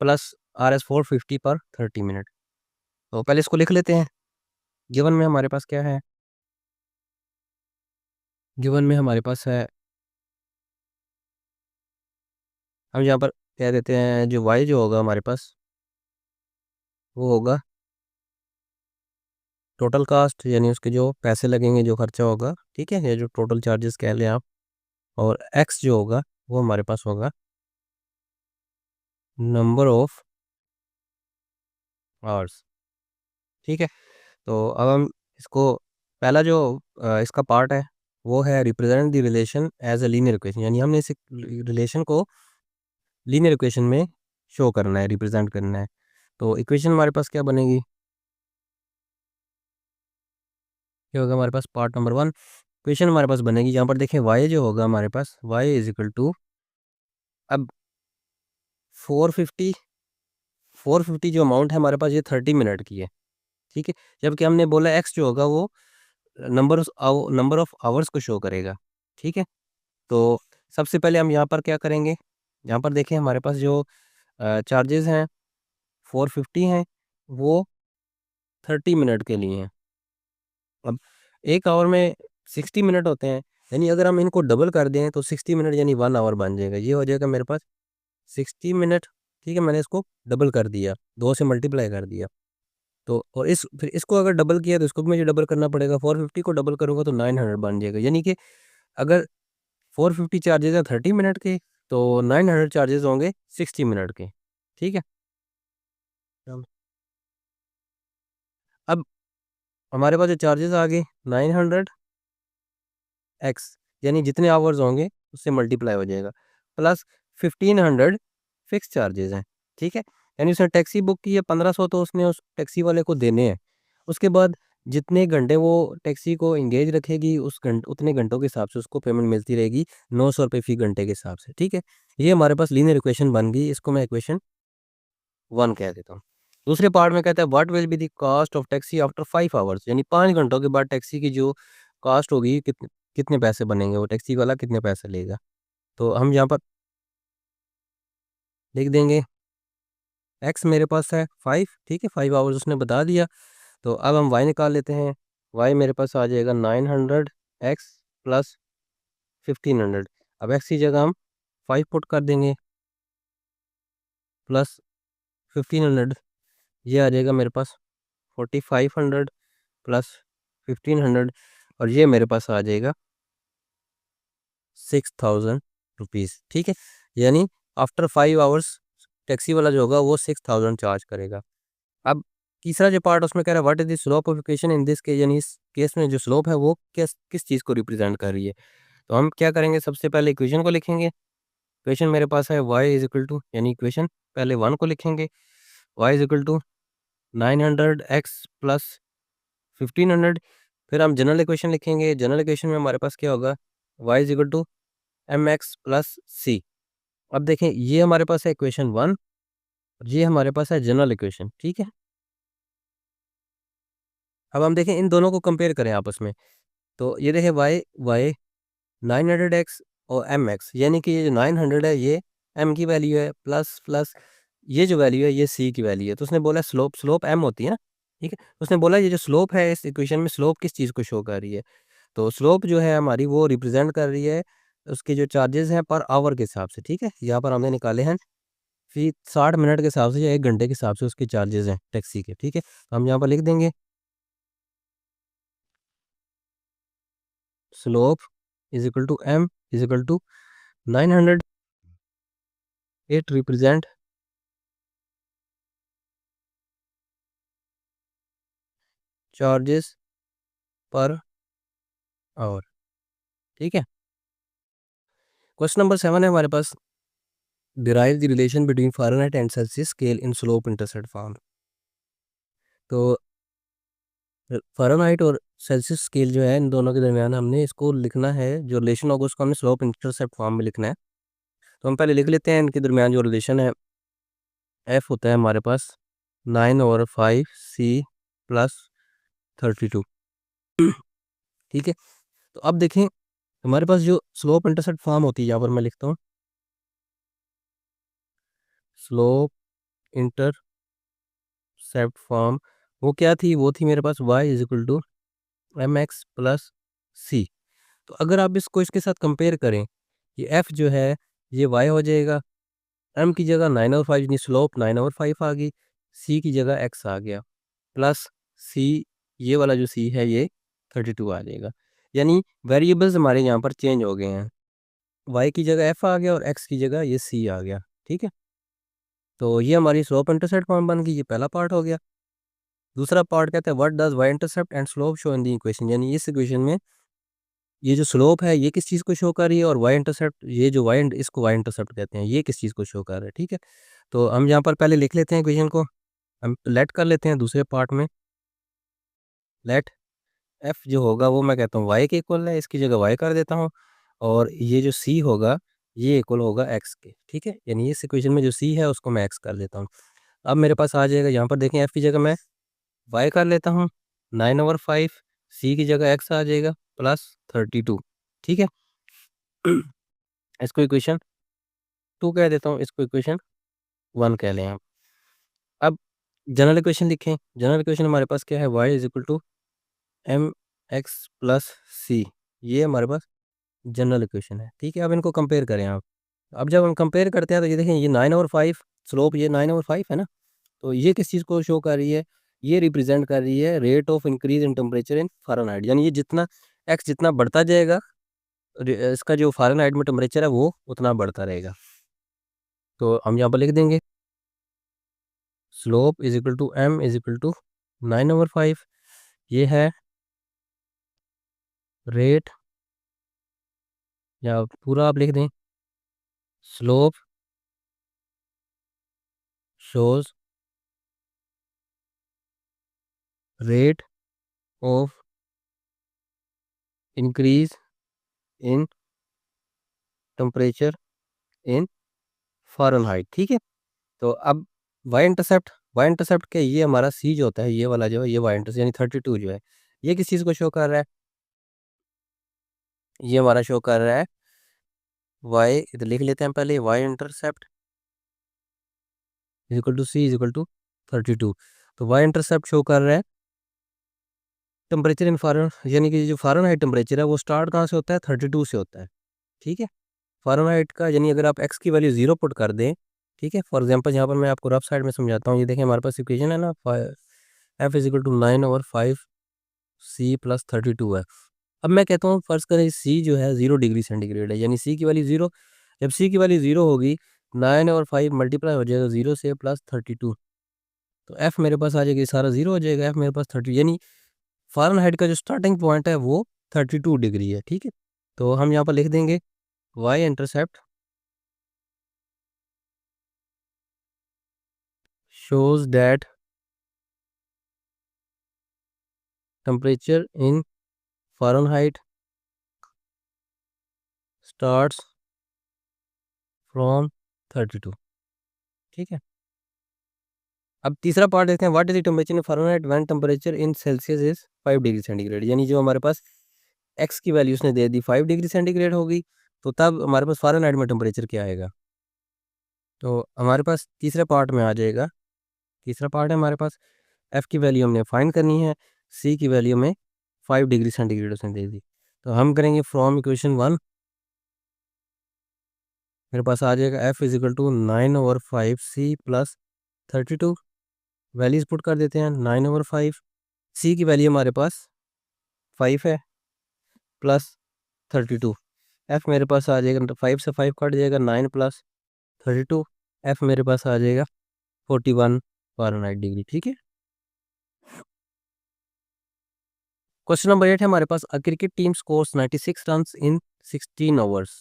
plus Rs 450 पर 30 मिनट। तो पहले इसको लिख लेते हैं। गिवन में हमारे पास क्या है, गिवन में हमारे पास है, हम यहाँ पर कह देते हैं जो y जो होगा हमारे पास वो होगा टोटल कास्ट, यानी उसके जो पैसे लगेंगे, जो खर्चा होगा, ठीक है, ये जो टोटल चार्जेस कह लें आप, और x जो होगा वो हमारे पास होगा नंबर ऑफ आवर्स। ठीक है। तो अब हम इसको, पहला जो इसका पार्ट है वो है represent the relation as a linear equation, यानी हमने इस रिलेशन को लीनियर इक्वेशन में शो करना है, रिप्रेजेंट करना है। तो इक्वेशन हमारे पास क्या बनेगी, क्या होगा हमारे पास, पार्ट नंबर 1 इक्वेशन हमारे पास बनेगी, यहाँ पर देखें y जो होगा हमारे पास, y इज इक्वल टू, अब 450 450 जो अमाउंट है हमारे पास ये 30 मिनट की है। ठीक है। जबकि हमने बोला x जो होगा वो नंबर ऑफ आवर्स को शो करेगा। ठीक है। तो सबसे पहले हम यहाँ पर क्या करेंगे, यहाँ पर देखें हमारे पास जो चार्जेस हैं 450 हैं, वो 30 मिनट के लिए हैं। अब एक आवर में 60 मिनट होते हैं, यानी अगर हम इनको डबल कर दें तो 60 मिनट यानी 1 आवर बन जाएगा, ये हो जाएगा मेरे पास 60 मिनट। ठीक है, मैंने इसको डबल कर दिया, 2 से मल्टीप्लाई कर दिया। तो और फिर इसको अगर डबल किया तो इसको भी मुझे डबल करना पड़ेगा, 450 को डबल करूँगा तो 900 बन जाएगा, यानी कि अगर 450 चार्जेस है 30 मिनट के, तो 900 चार्जेस होंगे 60 मिनट के। ठीक है। अब हमारे पास जो चार्जेस आ गए 900 एक्स, यानी जितने आवर्स होंगे उससे मल्टीप्लाई हो जाएगा, प्लस 1500 फिक्स चार्जेस हैं। ठीक है। यानी उसने टैक्सी बुक की है 1500, तो उसने उस टैक्सी वाले को देने हैं। उसके बाद जितने घंटे वो टैक्सी को इंगेज रखेगी उतने घंटों के हिसाब से उसको पेमेंट मिलती रहेगी, 900 रुपये फी घंटे के हिसाब से। ठीक है। ये हमारे पास लीनियर इक्वेशन बन गई, इसको मैं इक्वेशन 1 कह देता हूँ। दूसरे पार्ट में कहता है what will be the cost of taxi after 5 hours, यानी 5 घंटों के बाद टैक्सी की जो कॉस्ट होगी, कितने कितने पैसे बनेंगे, वो टैक्सी वाला कितने पैसे लेगा। तो हम यहाँ पर लिख देंगे एक्स मेरे पास है 5, ठीक है, 5 आवर्स उसने बता दिया। तो अब हम वाई निकाल लेते हैं, वाई मेरे पास आ जाएगा 900 एक्स प्लस 1500। अब एक्स की जगह हम 5 पुट कर देंगे प्लस 1500, ये आ जाएगा मेरे पास 4500 प्लस 1500, और ये मेरे पास आ जाएगा 6000 रुपीज़। ठीक है। यानी आफ्टर 5 आवर्स टैक्सी वाला जो होगा वो 6000 चार्ज करेगा। अब तीसरा जो पार्ट उसमें कह रहा है what is the slope of equation in this case, यानी इस केस में जो स्लोप है वो किस चीज़ को रिप्रेजेंट कर रही है। तो हम क्या करेंगे, सबसे पहले इक्वेशन को लिखेंगे। इक्वेशन मेरे पास है y इज इक्वल टू, यानी इक्वेशन पहले 1 को लिखेंगे, y is equal to 900 x plus 1500। फिर हम जनरल इक्वेशन लिखेंगे, जनरल इक्वेशन में हमारे पास क्या होगा, y is equal to m x plus c. अब देखें ये हमारे पास है इक्वेशन 1, ये हमारे पास है जनरल इक्वेशन। ठीक है। अब हम देखें इन दोनों को कंपेयर करें आपस में, तो ये देखें वाई 900x और एम एक्स, यानी कि ये जो 900 है ये m की वैल्यू है, प्लस प्लस ये जो वैल्यू है ये c की वैल्यू है। तो उसने बोला स्लोप, स्लोप m होती है ना। ठीक है। उसने बोला ये जो स्लोप है इस इक्वेशन में, स्लोप किस चीज़ को शो कर रही है, तो स्लोप जो है हमारी वो रिप्रेजेंट कर रही है उसके जो चार्जेस हैं पर आवर के हिसाब से। ठीक है। यहाँ पर हमने निकाले हैं फी 60 मिनट के हिसाब से या 1 घंटे के हिसाब से उसके चार्जेस हैं टैक्सी के, ठीक है। तो हम यहाँ पर लिख देंगे slope is equal to M is equal to 900, it represent charges per hour, ठीक है। क्वेश्चन नंबर 7 है हमारे पास, derive the relation between Fahrenheit and Celsius scale in slope intercept form. तो फ़ारेनहाइट और सेल्सियस स्केल जो है इन दोनों के दरमियान हमने इसको लिखना है, जो रिलेशन होगा उसको हमने स्लोप इंटरसेप्ट फॉर्म में लिखना है। तो हम पहले लिख लेते हैं इनके दरमियान जो रिलेशन है, एफ होता है हमारे पास 9/5 सी प्लस 32, ठीक है। तो अब देखें हमारे पास जो स्लोप इंटरसेप्ट फॉर्म होती है, यहाँ पर मैं लिखता हूँ स्लोप इंटरसेप्ट फॉर्म, वो क्या थी, वो थी मेरे पास y is equal to m x plus c. तो अगर आप इसको इसके साथ कंपेयर करें, ये f जो है ये y हो जाएगा, m की जगह 9/5 यानी स्लोप 9/5 आ गई, c की जगह x आ गया, प्लस c, ये वाला जो c है ये 32 आ जाएगा। यानी वेरिएबल्स हमारे यहाँ पर चेंज हो गए हैं, y की जगह f आ गया और x की जगह ये c आ गया, ठीक है। तो ये हमारी स्लोप इंटरसेप्ट फॉर्म बन गई, ये पहला पार्ट हो गया। दूसरा पार्ट कहता है what does y intercept and slope show in the equation, यानी इस इक्वेशन में ये जो स्लोप है ये किस चीज़ को शो कर रही है, और y इंटरसेप्ट, ये जो इसको y इंटरसेप्ट कहते हैं, ये किस चीज़ को शो कर रहा है, ठीक है। तो हम यहाँ पर पहले लिख लेते हैं इक्वेशन को, हम लेट कर लेते हैं दूसरे पार्ट में, लेट f जो होगा वो मैं कहता हूँ y के इक्वल है, इसकी जगह y कर देता हूँ, और ये जो c होगा ये इक्वल होगा x के, ठीक है। यानी इस इक्वेशन में जो c है उसको मैं x कर देता हूँ। अब मेरे पास आ जाएगा, यहाँ पर देखें f की जगह मैं y कर लेता हूँ 9/5, c की जगह x आ जाएगा प्लस 32, ठीक है। इसको इक्वेशन 2 कह देता हूँ, इसको इक्वेशन 1 कह लें आप। अब जनरल इक्वेशन लिखें, जनरल इक्वेशन हमारे पास क्या है, y is equal to m x plus c, ये हमारे पास जनरल इक्वेशन है, ठीक है। अब इनको कंपेयर करें आप, अब जब हम कंपेयर करते हैं तो ये देखें ये 9/5 स्लोप, ये 9/5 है ना, तो ये किस चीज़ को शो कर रही है, ये रिप्रेजेंट कर रही है rate of increase in temperature in Fahrenheit, यानी ये जितना एक्स जितना बढ़ता जाएगा इसका जो फ़ारेनहाइट में टेम्परेचर है वो उतना बढ़ता रहेगा। तो हम यहाँ पर लिख देंगे slope is equal to M is equal to 9/5, ये है रेट, या पूरा आप लिख दें slope shows rate of increase in temperature in Fahrenheit, ठीक है। तो अब वाई इंटरसेप्ट के ये हमारा सी जो होता है, ये वाला जो है, ये वाई इंटरसेप्ट यानी 32 जो है, ये किस चीज़ को शो कर रहा है, ये हमारा शो कर रहा है वाई, इधर लिख लेते हैं पहले, Y intercept is equal to C is equal to 32। तो वाई इंटरसेप्ट शो कर रहा है टेम्परेचर इन फॉरेन, यानी कि जो फ़ारेनहाइट टेम्परेचर है वो स्टार्ट कहाँ से होता है, 32 से होता है, ठीक है। फ़ारेनहाइट का यानी अगर आप एक्स की वैल्यू 0 पुट कर दें, ठीक है, फॉर एग्जांपल यहाँ पर मैं आपको रफ साइड में समझाता हूँ, ये देखें हमारे पास इक्वेशन है ना, F is equal to 9/5 C plus 32 है। अब मैं कहता हूँ फर्ज करें सी जो है 0 डिग्री सेंटीग्रेड है, यानी सी की वैल्यू 0, जब सी की वैल्यू 0 होगी 9/5 मल्टीप्लाई हो जाएगा 0 से प्लस 32, तो एफ मेरे पास आ जाएगी, सारा 0 हो जाएगा, एफ मेरे पास 30, यानी फ़ारेनहाइट का जो स्टार्टिंग पॉइंट है वो 32 डिग्री है, ठीक है। तो हम यहाँ पर लिख देंगे Y intercept shows that temperature in Fahrenheit starts from 32, ठीक है। अब तीसरा पार्ट देखते हैं, what is the temperature in Fahrenheit when temperature in Celsius is 5 degree centigrade, यानी जो हमारे पास एक्स की वैल्यू उसने दे दी 5 डिग्री सेंटीग्रेड होगी, तो तब हमारे पास फ़ारेनहाइट में टेम्परेचर क्या आएगा। तो हमारे पास तीसरे पार्ट में आ जाएगा, तीसरा पार्ट है हमारे पास, एफ़ की वैल्यू हमने फाइंड करनी है, सी की वैल्यू में 5 डिग्री सेंटीग्रेड उसने दे दी। तो हम करेंगे फ्रॉम इक्वेशन 1 मेरे पास आ जाएगा f is equal to 9/5c plus 32। Values put कर देते हैं। 9/5, c की वैल्यू हमारे पास 5 है, प्लस 32। f मेरे पास आ जाएगा, 5 से 5 कट जाएगा, 9 प्लस 32। f मेरे पास आ जाएगा 41 फ़ारेनहाइट डिग्री। ठीक है। क्वेश्चन नंबर 8 है हमारे पास, a cricket team scores 96 runs in 16 overs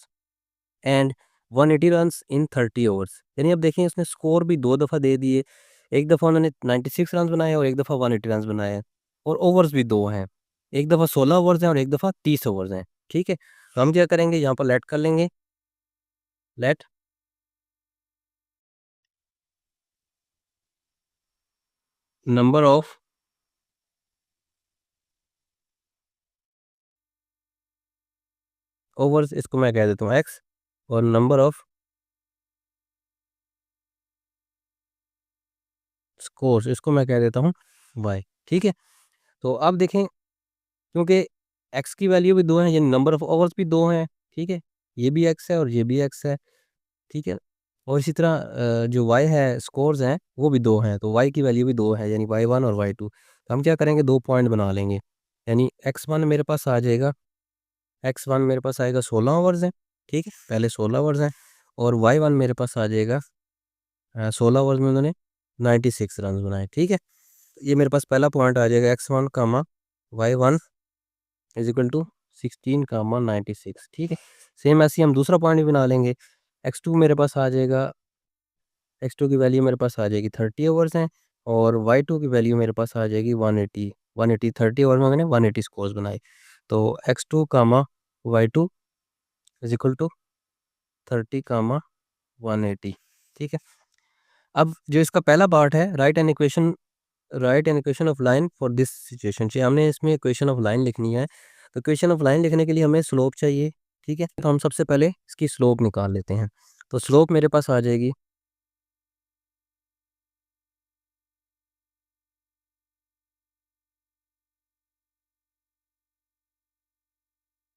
and 180 runs in 30 overs. यानी अब देखें, इसने स्कोर भी दो दफ़ा दे दिए। एक दफ़ा उन्होंने 96 रन बनाए और एक दफ़ा 180 रन बनाए हैं, और ओवर्स भी दो हैं। एक दफ़ा 16 ओवर्स हैं और एक दफ़ा 30 ओवर्स हैं। ठीक है। तो हम क्या करेंगे, यहाँ पर लेट कर लेंगे। लेट नंबर ऑफ ओवर्स, इसको मैं कह देता हूँ एक्स, और नंबर ऑफ स्कोर्स, इसको मैं कह देता हूँ वाई। ठीक है। तो अब देखें, क्योंकि एक्स की वैल्यू भी दो है, यानी नंबर ऑफ ओवर्स भी दो हैं। ठीक है। ये भी एक्स है और ये भी एक्स है। ठीक है। और इसी तरह जो वाई है, स्कोर्स हैं, वो भी दो हैं, तो वाई की वैल्यू भी दो है, यानी y1 और y2। तो हम क्या करेंगे, दो पॉइंट बना लेंगे। यानी x1 मेरे पास आ जाएगा, x1 मेरे पास आएगा 16 ओवर्स हैं। ठीक है, पहले 16 ओवर्स हैं। और y1 मेरे पास आ जाएगा 16 ओवर्स में उन्होंने 96 रन बनाए। ठीक है। ये मेरे पास पहला पॉइंट आ जाएगा, x1 comma y1 is equal to 16 comma 96। ठीक है। सेम ऐसे ही हम दूसरा पॉइंट भी बना लेंगे। x2 मेरे पास आ जाएगा, x2 की वैल्यू मेरे पास आ जाएगी 30 ओवर्स हैं, और y2 की वैल्यू मेरे पास आ जाएगी 180। 180 30 ओवर में मैंने 180 स्कोर्स बनाए। तो x2 comma y2 is equal to 30 comma 180। ठीक है। अब जो इसका पहला पार्ट है, write an equation of line for this situation, चाहिए हमने इसमें इक्वेशन ऑफ लाइन लिखनी है। तो इक्वेशन ऑफ लाइन लिखने के लिए हमें स्लोप चाहिए। ठीक है। तो हम सबसे पहले इसकी स्लोप निकाल लेते हैं। तो स्लोप मेरे पास आ जाएगी,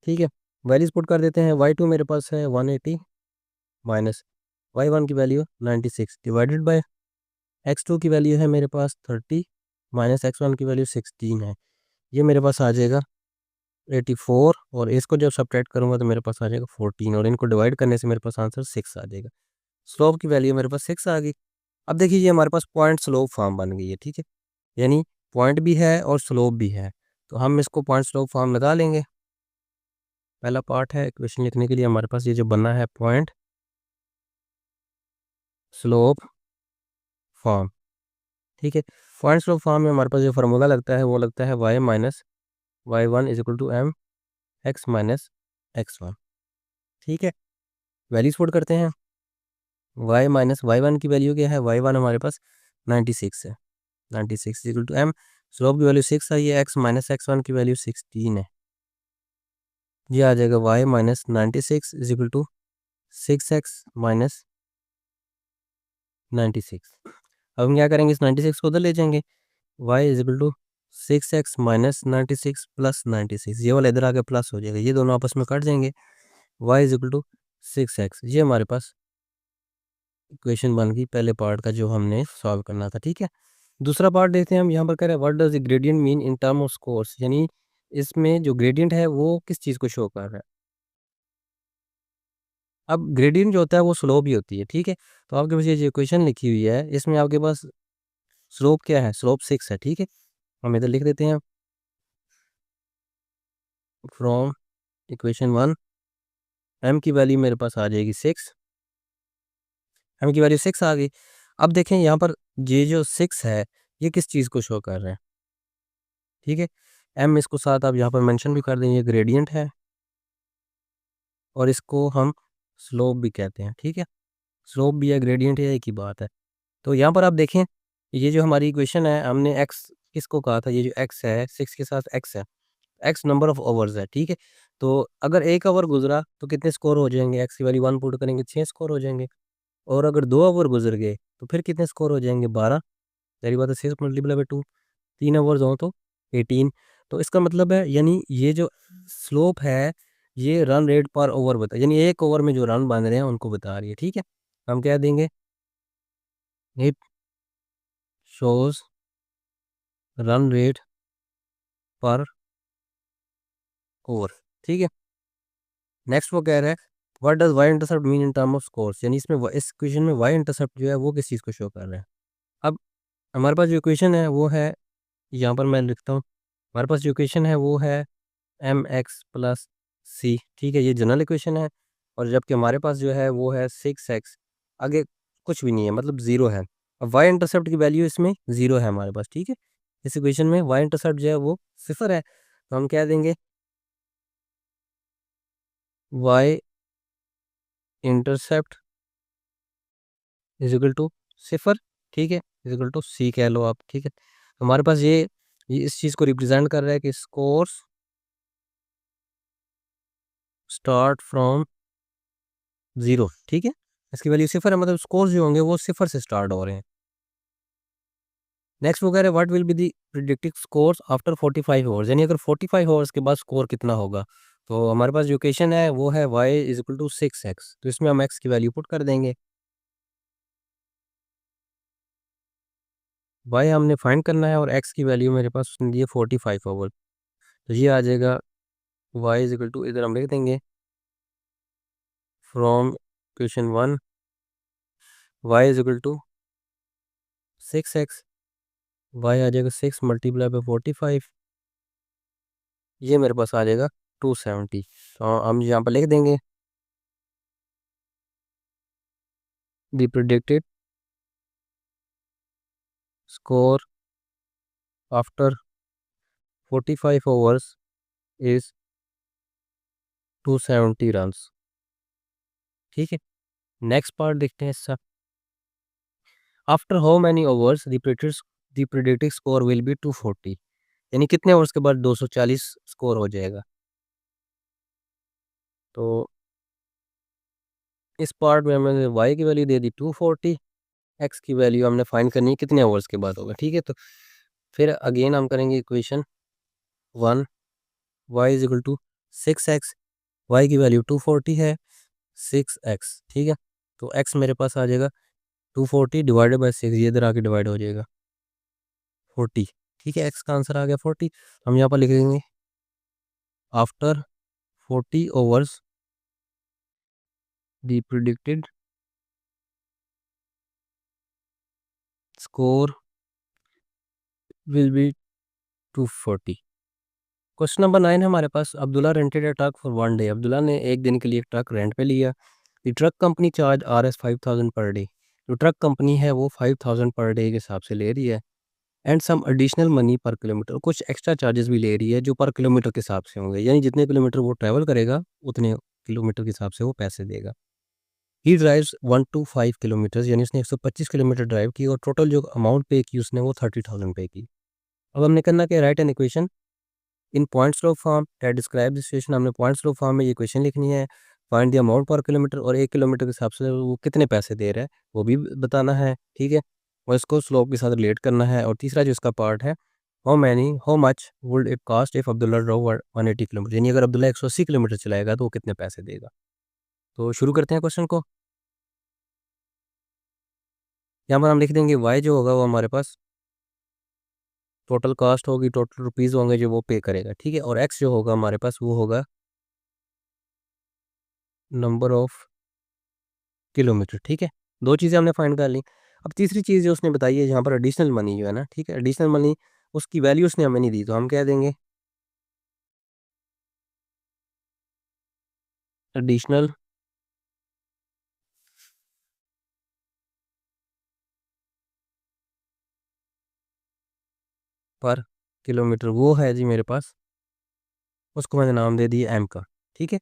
ठीक है, वैल्यूज पुट कर देते हैं। y2 मेरे पास है 180 माइनस y1 की वैल्यू 96 डिवाइडेड बाय x2 की वैल्यू है मेरे पास 30 माइनस x1 की वैल्यू 16 है। ये मेरे पास आ जाएगा 84, और इसको जब सब्ट्रैक्ट करूँगा तो मेरे पास आ जाएगा 14, और इनको डिवाइड करने से मेरे पास आंसर 6 आ जाएगा। स्लोप की वैल्यू मेरे पास 6 आ गई। अब देखिए, ये हमारे पास पॉइंट स्लोप फॉर्म बन गई है। ठीक है। यानी पॉइंट भी है और स्लोप भी है, तो हम इसको पॉइंट स्लोप फॉर्म लगा लेंगे। पहला पार्ट है इक्वेशन लिखने के लिए हमारे पास ये जो बना है, पॉइंट स्लोप फॉर्म। ठीक है। पॉइंट स्लोप फॉर्म में हमारे पास जो फार्मूला लगता है, वो लगता है y minus y1 is equal to m x minus x1। ठीक है। वैल्यूज पुट करते हैं। y माइनस y1 की वैल्यू क्या है, y1 हमारे पास 96 है। 96 is equal to m, slope की वैल्यू 6 आई है, x माइनस x1 की वैल्यू 16 है। ये आ जाएगा y minus 96 is equal to 6x minus 96। अब हम क्या करेंगे, इस 96 को उधर ले जाएंगे। y is equal to 6x minus 96 plus 96, ये वाला इधर आके प्लस हो जाएगा, ये दोनों आपस में कट जाएंगे। y is equal to 6x, ये हमारे पास इक्वेशन बन गई पहले पार्ट का, जो हमने सॉल्व करना था। ठीक है। दूसरा पार्ट देखते हैं हम। यहाँ पर कह रहे हैं what does the gradient mean in term of scores, यानी इसमें जो ग्रेडियंट है वो किस चीज़ को शो कर रहा है। अब ग्रेडियंट जो होता है वो स्लोप ही होती है। ठीक है। तो आपके पास ये जो इक्वेशन लिखी हुई है, इसमें आपके पास स्लोप क्या है, स्लोप 6 है। ठीक है। हम इधर लिख देते हैं, फ्रॉम इक्वेशन 1 m की वैल्यू मेरे पास आ जाएगी 6। m की वैल्यू 6 आ गई। अब देखें यहाँ पर, ये जो 6 है, ये किस चीज़ को शो कर रहे हैं। ठीक है। m इसको साथ आप यहाँ पर मेंशन भी कर दें, ये ग्रेडियंट है, और इसको हम स्लोप भी कहते हैं। ठीक है। स्लोप भी है, ग्रेडियंट है, एक ही बात है। तो यहाँ पर आप देखें, ये जो हमारी इक्वेशन है, हमने x किसको कहा था, ये जो x है, 6 के साथ x है, x नंबर ऑफ ओवर्स है। ठीक है। तो अगर एक ओवर गुजरा तो कितने स्कोर हो जाएंगे, x की वैल्यू 1 पुट करेंगे 6 स्कोर हो जाएंगे, और अगर 2 ओवर गुजर गए तो फिर कितने स्कोर हो जाएंगे, 12। मेरी बात है, 6 मल्टीप्लाई बाई 2, 3 ओवर्स हो तो 18। तो इसका मतलब है, यानी ये जो स्लोप है, ये रन रेट पर ओवर बता, यानी एक ओवर में जो रन बन रहे हैं उनको बता रही है। ठीक है, हम क्या देंगे, it shows run rate per over. ठीक है, नेक्स्ट वो कह रहा है what does Y intercept mean in term of scores, यानी इसमें इस क्वेश्चन में वाई इंटरसेप्ट जो है वो किस चीज़ को शो कर रहा है। अब हमारे पास जो इक्वेशन है वो है, यहाँ पर मैं लिखता हूँ, हमारे पास जो इक्वेशन है वो है एम एक्स प्लस सी। ठीक है, ये जनरल इक्वेशन है, और जबकि हमारे पास जो है वो है 6x, आगे कुछ भी नहीं है, मतलब ज़ीरो है। अब वाई इंटरसेप्ट की वैल्यू इसमें ज़ीरो है हमारे पास। ठीक है, इस इक्वेशन में वाई इंटरसेप्ट जो है वो सिफर है, तो हम क्या देंगे, Y intercept is equal to सिफर। ठीक है, इज इक्वल टू सी कह लो आप। ठीक है, तो हमारे पास ये इस चीज़ को रिप्रेजेंट कर रहा है कि स्कोर्स स्टार्ट फ्रॉम ज़ीरो। ठीक है, इसकी वैल्यू सिफर है, मतलब स्कोर्स जो होंगे वो सिफर से स्टार्ट हो रहे हैं। नेक्स्ट वो कह रहे हैं what will be the predicted scores after 45 hours, यानी अगर 45 आवर्स के बाद स्कोर कितना होगा। तो हमारे पास जो इक्वेशन है वो है y is equal to 6x, तो इसमें हम x की वैल्यू पुट कर देंगे। y हमने फाइंड करना है और x की वैल्यू मेरे पास उसने दी है 45 आवर, तो ये आ जाएगा y इज इक्वल टू, इधर हम लिख देंगे from equation 1 y is equal to 6x, y आ जाएगा 6 मल्टीप्लाई बाई 45, ये मेरे पास आ जाएगा 270। तो हम यहाँ पर लिख देंगे the predicted score after 45 hours is 270 runs. ठीक है, नेक्स्ट पार्ट देखते हैं इसका, after how many overs the predicted score will be 240, यानी कितने ओवर्स के बाद 240 स्कोर हो जाएगा। तो इस पार्ट में हमने y की वैल्यू दे दी 240, x की वैल्यू हमने फाइंड करनी है कितने ओवर्स के बाद होगा। ठीक है, तो फिर अगेन हम करेंगे equation 1 y is equal to 6x, y की वैल्यू 240 है, 6x। ठीक है, तो x मेरे पास आ जाएगा 240 डिवाइडेड बाई 6, ये इधर आके डिवाइड हो जाएगा 40। ठीक है, x का आंसर आ गया 40। हम यहाँ पर लिख देंगे after 40 overs the predicted score will be 240। Question number 9 है हमारे पास, Abdullah rented a truck for one day, Abdullah ने एक दिन के लिए एक ट्रक रेंट पे लिया। The truck company charge RS 5000 per day, जो ट्रक कंपनी है वो 5000 पर डे के हिसाब से ले रही है, एंड सम एडिशनल मनी पर किलोमीटर, कुछ एक्स्ट्रा चार्जेस भी ले रही है जो पर किलोमीटर के हिसाब से होंगे, यानी जितने किलोमीटर वो ट्रैवल करेगा उतने किलोमीटर के हिसाब से वो पैसे देगा। ही ड्राइव्स 1 to 5 किलोमीटर, यानी उसने 125 किलोमीटर ड्राइव की और टोटल जो अमाउंट पे की उसने वो 30,000 पे की। अब हमने करना क्या, right an equation in point slope form that describe the situation, हमने पॉइंट स्लोप फॉर्म में ये इक्वेशन लिखनी है, फाइंड द अमाउंट पर किलोमीटर, और 1 किलोमीटर के हिसाब से वो कितने पैसे दे रहा है वो भी बताना है। ठीक है, और इसको स्लोप के साथ रिलेट करना है। और तीसरा जो इसका पार्ट है, how much would it cost if Abdullah drove 180 kilometre, यानी अगर अब्दुल्ला 180 किलोमीटर चलाएगा तो वो कितने पैसे देगा। तो शुरू करते हैं क्वेश्चन को। यहाँ पर हम लिख देंगे वाई जो होगा वो हमारे पास टोटल कॉस्ट होगी, टोटल रुपीज़ होंगे जो वो पे करेगा। ठीक है, और एक्स जो होगा हमारे पास वो होगा नंबर ऑफ किलोमीटर। ठीक है, दो चीज़ें हमने फाइंड कर ली। अब तीसरी चीज़ जो उसने बताई है यहाँ पर एडिशनल मनी जो है ना, ठीक है, एडिशनल मनी उसकी वैल्यू उसने हमें नहीं दी, तो हम कह देंगे एडिशनल पर किलोमीटर, वो है जी मेरे पास, उसको मैंने नाम दे दिया एम का। ठीक है,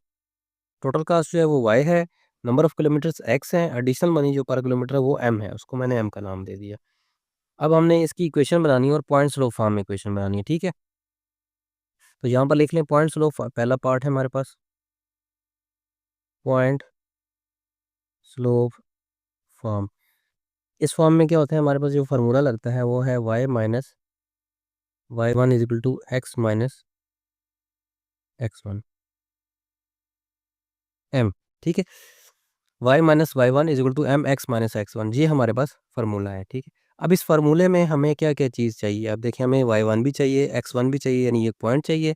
टोटल कास्ट जो है वो वाई है, नंबर ऑफ किलोमीटर्स एक्स है, एडिशनल मनी जो पर किलोमीटर है वो एम है, उसको मैंने एम का नाम दे दिया। अब हमने इसकी इक्वेशन बनानी है और पॉइंट स्लो फॉर्म में इक्वेशन बनानी है। ठीक है, तो यहाँ पर लिख लें पॉइंट स्लो, पहला पार्ट है हमारे पास पॉइंट स्लोप फॉर्म। इस फॉर्म में क्या होता है, हमारे पास जो फार्मूला लगता है वो है y minus y1 is equal to x minus x1। M, ठीक है। Y minus y one is equal to m x minus x one, ये हमारे पास फार्मूला है, ठीक है। अब इस फार्मूले में हमें क्या क्या चीज़ चाहिए, अब देखिए हमें वाई वन भी चाहिए, एक्स वन भी चाहिए, यानी एक पॉइंट चाहिए,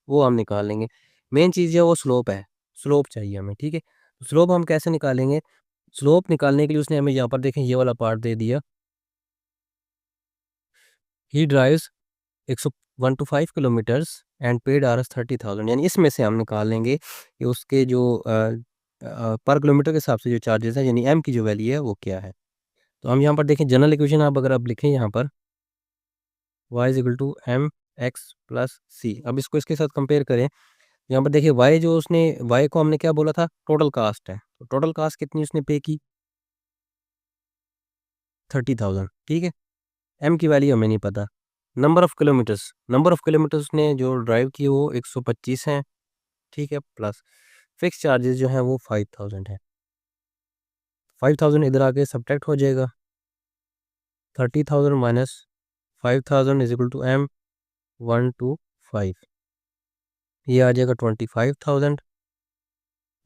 वो हम निकाल लेंगे। मेन चीज़ जो है वो स्लोप है, स्लोप चाहिए हमें, ठीक है। स्लोप हम कैसे निकालेंगे, स्लोप निकालने के लिए उसने हमें यहाँ पर देखें ये वाला पार्ट दे दिया, ही drives 101 to 5 kilometres and paid R S 30,000, यानी इसमें से हम निकाल लेंगे कि उसके जो पर किलोमीटर के हिसाब से जो चार्जेस हैं, यानी एम की जो वैल्यू है वो क्या है। तो हम यहाँ पर देखें जनरल इक्वेशन, आप अगर आप लिखें यहाँ पर y is equal to m x plus c, अब इसको इसके साथ कंपेयर करें, यहाँ पर देखिए y जो उसने, y को हमने क्या बोला था, टोटल कास्ट है, तो टोटल कास्ट कितनी उसने पे की, 30,000, ठीक है। m की वैल्यू हमें नहीं पता। नंबर ऑफ किलोमीटर्स ने जो ड्राइव की वो 125 हैं, ठीक है, प्लस फिक्स चार्जेस जो हैं वो 5,000 है। 5,000 इधर आके सब्ट्रैक्ट हो जाएगा, 30,000 minus 5,000 is equal to m 125, ये आ जाएगा 25,000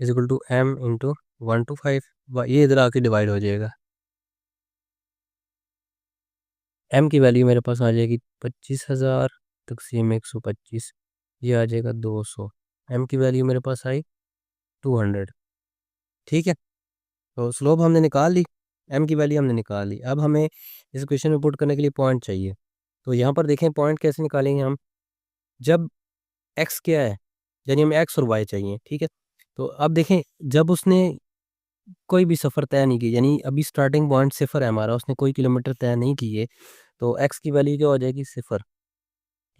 is equal to m into 125, ये इधर आके डिवाइड हो जाएगा। एम की वैल्यू मेरे पास आ जाएगी 25,000 तकसीम 125, ये आ जाएगा 200। एम की वैल्यू मेरे पास आई 200, ठीक है। तो स्लोप हमने निकाल ली, एम की वैल्यू हमने निकाल ली, अब हमें इस क्वेश्चन में पुट करने के लिए पॉइंट चाहिए। तो यहाँ पर देखें पॉइंट कैसे निकालेंगे हम, जब एक्स क्या है, यानी हमें एक्स और वाई चाहिए, ठीक है। तो अब देखें जब उसने कोई भी सफ़र तय नहीं की, यानी अभी स्टार्टिंग पॉइंट सिफर है हमारा, उसने कोई किलोमीटर तय नहीं किए, तो एक्स की वैल्यू क्या हो जाएगी, सिफर,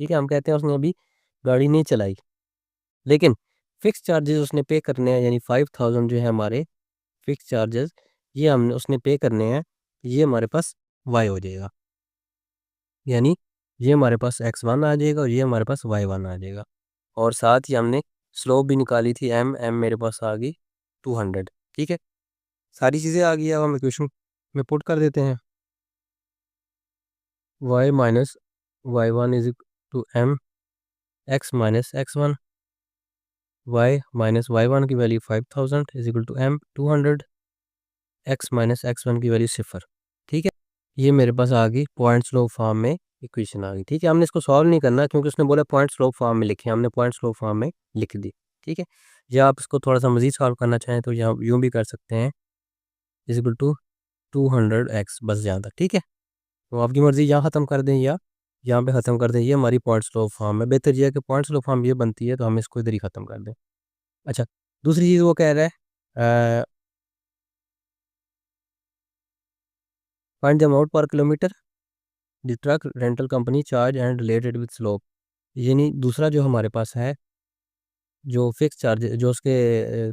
ठीक है। हम कहते हैं उसने अभी गाड़ी नहीं चलाई, लेकिन फिक्स चार्जेस उसने पे करने हैं, यानी 5,000 जो है हमारे फिक्स चार्जेस, ये हमने उसने पे करने हैं, ये हमारे पास वाई हो जाएगा, यानी ये हमारे पास एक्स वन आ जाएगा और ये हमारे पास वाई वन आ जाएगा। और साथ ही हमने स्लोप भी निकाली थी, एम एम मेरे पास आ गई 200, ठीक है। सारी चीज़ें आ गई, अब हम इक्वेशन में पुट कर देते हैं, y minus y one is to m x minus x one, y minus y one की value 5,000 is equal to m 200, x minus x one की वैल्यू सिफर, ठीक है। ये मेरे पास आ गई पॉइंट स्लोप फॉर्म में इक्वेशन आ गई, ठीक है। हमने इसको सॉल्व नहीं करना क्योंकि उसने बोला पॉइंट स्लोप फॉर्म में लिखे, हमने पॉइंट स्लोप फॉर्म में लिख दी, ठीक है। या आप इसको थोड़ा सा मजीद सॉल्व करना चाहें तो यहाँ यूँ भी कर सकते हैं, इज इक्वल टू 200x, बस ज़्यादा, ठीक है। तो आपकी मर्ज़ी, यहाँ ख़त्म कर दें या यहाँ पे ख़त्म कर दें, ये हमारी पॉइंट स्लोप फॉर्म है। बेहतर यह है कि पॉइंट स्लोप फॉर्म ये बनती है तो हम इसको इधर ही ख़त्म कर दें। अच्छा, दूसरी चीज़ वो कह रहा है, फाइंड द अमाउंट पर kilometre the truck rental company charge and related with slope, यानी दूसरा जो हमारे पास है, जो फिक्स चार्ज जो उसके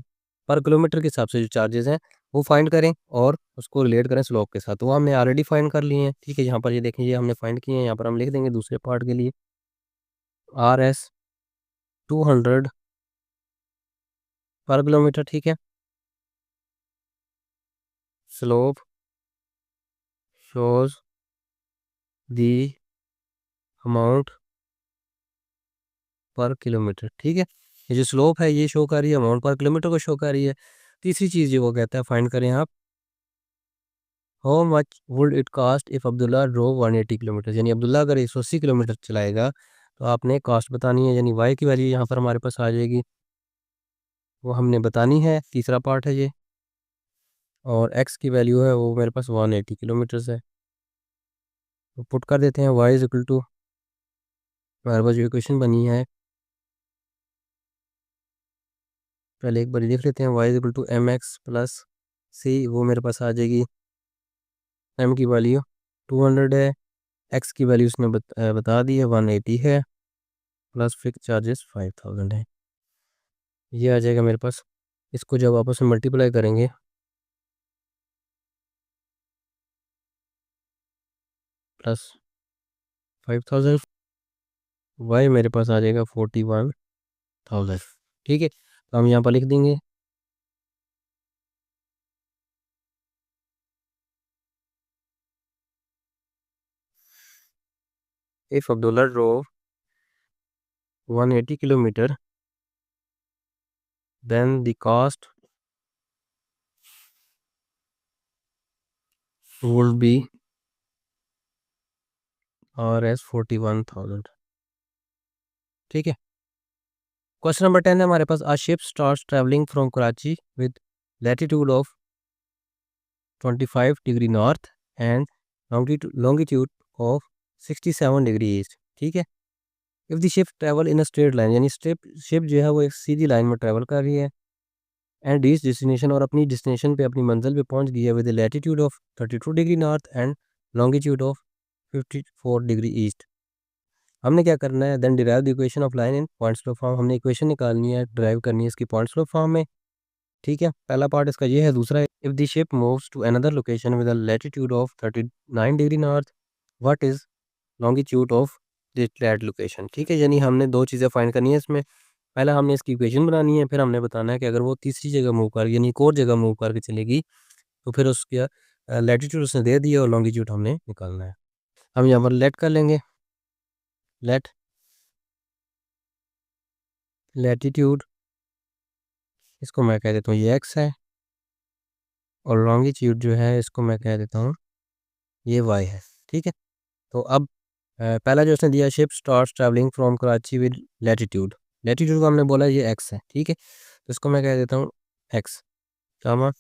पर किलोमीटर के हिसाब से जो चार्जेस हैं वो फाइंड करें और उसको रिलेट करें स्लोप के साथ। तो वो हमने ऑलरेडी फाइंड कर लिए हैं, ठीक है। यहाँ पर ये देखें, ये हमने फाइंड किए हैं, यहाँ पर हम लिख देंगे दूसरे पार्ट के लिए आर एस 200 पर किलोमीटर, ठीक है। स्लोप शोज दी अमाउंट पर किलोमीटर, ठीक है। ये जो स्लोप है ये शो कर रही है, अमाउंट पर किलोमीटर को शो कर रही है। तीसरी चीज़ जो वो कहता है फाइंड करें आप, how much would it cost if Abdullah drove 180 kilometre, यानी अब्दुल्ला अगर 180 किलोमीटर चलाएगा तो आपने कास्ट बतानी है, यानी वाई की वैल्यू यहाँ पर हमारे पास आ जाएगी, वो हमने बतानी है, तीसरा पार्ट है ये। और एक्स की वैल्यू है वो मेरे पास 180 किलोमीटर्स है, तो पुट कर देते हैं वाई इज इक्वल टू, हमारे पास जो इक्वेशन बनी है पहले एक बार लिख लेते हैं, y is equal to m x plus c, वो मेरे पास आ जाएगी, एम की वैल्यू 200 है, एक्स की वैल्यू उसने बता दी है 180 है, प्लस फिक्स चार्जेस 5,000 है, ये आ जाएगा मेरे पास। इसको जब आपस में मल्टीप्लाई करेंगे, प्लस 5,000, वाई मेरे पास आ जाएगा 41,000, ठीक है। तो हम यहाँ पर लिख देंगे, if Abdullah drove 180 kilometre then the cost would be Rs 41,000। ठीक है। क्वेश्चन नंबर 10 है हमारे पास, a ship starts travelling from Karachi with latitude of 25 degree north and longitude of 67 degree east. ठीक है। If the ship travel in a straight line, यानी ship जो है वो एक सीधी लाइन में ट्रैवल कर रही है, एंड रीच डेस्टिनेशन, और अपनी डेस्टिनेशन पे अपनी मंजिल पे पहुंच गई है with latitude of 32 degree north and longitude of 54 degree east. हमने क्या करना है, then derive the equation of line in point slope form. हमने इक्वेशन निकालनी है, डिराइव करनी है इसकी पॉइंट स्लोप फॉर्म में। ठीक है, पहला पार्ट इसका ये है। दूसरा, if the ship moves to another location with a latitude of 39 degree north, what is longitude of that location. ठीक है, यानी हमने दो चीज़ें फाइंड करनी है इसमें। पहला हमने इसकी इक्वेशन बनानी है, फिर हमने बताना है कि अगर वो तीसरी जगह मूव कर, यानी एक और जगह मूव करके चलेगी, तो फिर उसका लैटिट्यूड उसने दे दिया और लॉन्गिट्यूड हमने निकालना है। हम यहाँ पर लेट कर लेंगे, लेट लैटिट्यूड, इसको मैं कह देता हूँ ये एक्स है, और लॉन्गिट्यूड जो है इसको मैं कह देता हूँ ये वाई है। ठीक है, तो अब पहला जो उसने दिया, ship starts travelling from Karachi with latitude, latitude को हमने बोला ये एक्स है। ठीक है, तो इसको मैं कह देता हूँ एक्स, कामा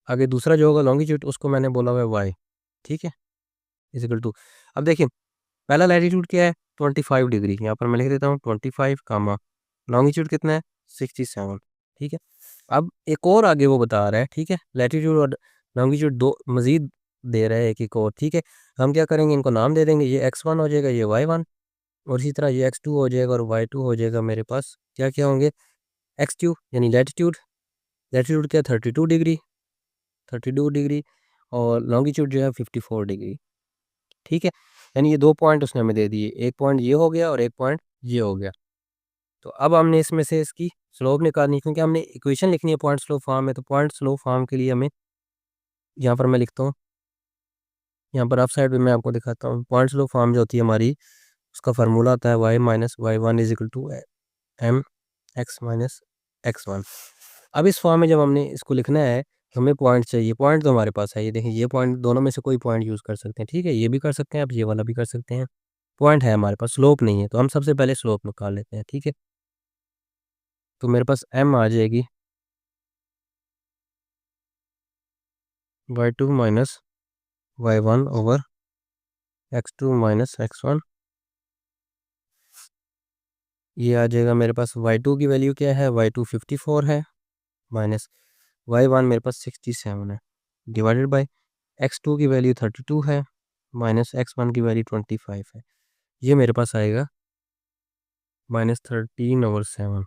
आगे दूसरा जो होगा लॉन्गिट्यूड, उसको मैंने बोला हुआ है वाई। ठीक है, इजिकल टू, अब देखिए पहला लैटिट्यूड क्या है 25 डिग्री, यहाँ पर मैं लिख देता हूँ 25 कामा, लॉन्गिट्यूड कितना है 67। ठीक है, अब एक और आगे वो बता रहा है। ठीक है, लैटिट्यूड और लॉन्गिट्यूड दो मजीद दे रहा है, एक और। ठीक है, हम क्या करेंगे, इनको नाम दे देंगे, ये x1 हो जाएगा, ये y1, और इसी तरह ये x2 हो जाएगा और y2 हो जाएगा। मेरे पास क्या क्या होंगे, x2 यानी लैटिट्यूड, लैटिट्यूड क्या 32 डिग्री, 32 डिग्री, और लॉन्गिट्यूड जो है 54 डिग्री। ठीक है, यानी ये दो पॉइंट उसने हमें दे दिए, एक पॉइंट ये हो गया और एक पॉइंट ये हो गया। तो अब हमने इसमें से इसकी स्लोप निकालनी है, क्योंकि हमने इक्वेशन लिखनी है पॉइंट स्लोप फॉर्म में। तो पॉइंट स्लोप फॉर्म के लिए हमें यहाँ पर मैं लिखता हूँ, यहाँ पर अप साइड पे मैं आपको दिखाता हूँ। पॉइंट स्लोप फॉर्म जो होती है हमारी, उसका फार्मूला होता है y minus y one is equal to m x minus x one. अब इस फॉर्म में जब हमने इसको लिखना है, हमें पॉइंट चाहिए। पॉइंट तो हमारे पास है, ये देखिए, ये पॉइंट दोनों में से कोई पॉइंट यूज़ कर सकते हैं। ठीक है, ये भी कर सकते हैं, आप ये वाला भी कर सकते हैं। पॉइंट है हमारे पास, स्लोप नहीं है, तो हम सबसे पहले स्लोप निकाल लेते हैं। ठीक है, तो मेरे पास m आ जाएगी y2 minus y1 over x2 minus x1। ये आ जाएगा मेरे पास, y2 की वैल्यू क्या है, y2 54 है, माइनस y1 मेरे पास 67 है, डिवाइडेड बाय x2 की वैल्यू 32 है, माइनस x1 की वैल्यू 25 है। ये मेरे पास आएगा -13/7।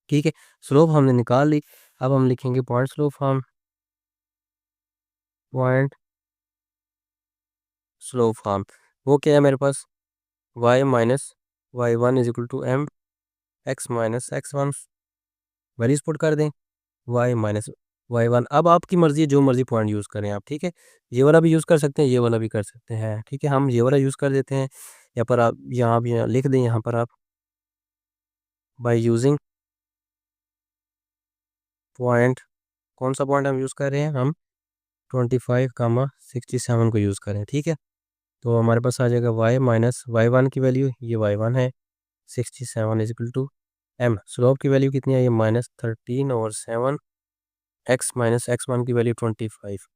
ठीक है, स्लोप हमने निकाल ली। अब हम लिखेंगे point slope form, point slope form वो क्या है मेरे पास, y minus y one is equal to m x minus x one, values put कर दें, y माइनस वाई वन। अब आपकी मर्ज़ी है, जो मर्ज़ी पॉइंट यूज़ करें आप। ठीक है, ये वाला भी यूज़ कर सकते हैं, ये वाला भी कर सकते हैं। ठीक है, हम ये वाला यूज़ कर देते हैं। यहाँ पर आप यहाँ भी लिख दें, यहाँ पर आप बाय यूजिंग पॉइंट, कौन सा पॉइंट हम यूज़ कर रहे हैं, हम 25 कामा 67 को यूज़ करें। ठीक है, तो हमारे पास आ जाएगा y माइनस वाई वन की वैल्यू, ये y1 है, 67 is equal to m। Slope की वैल्यू कितनी है, ये -13/7, x माइनस x1 की वैल्यू 25।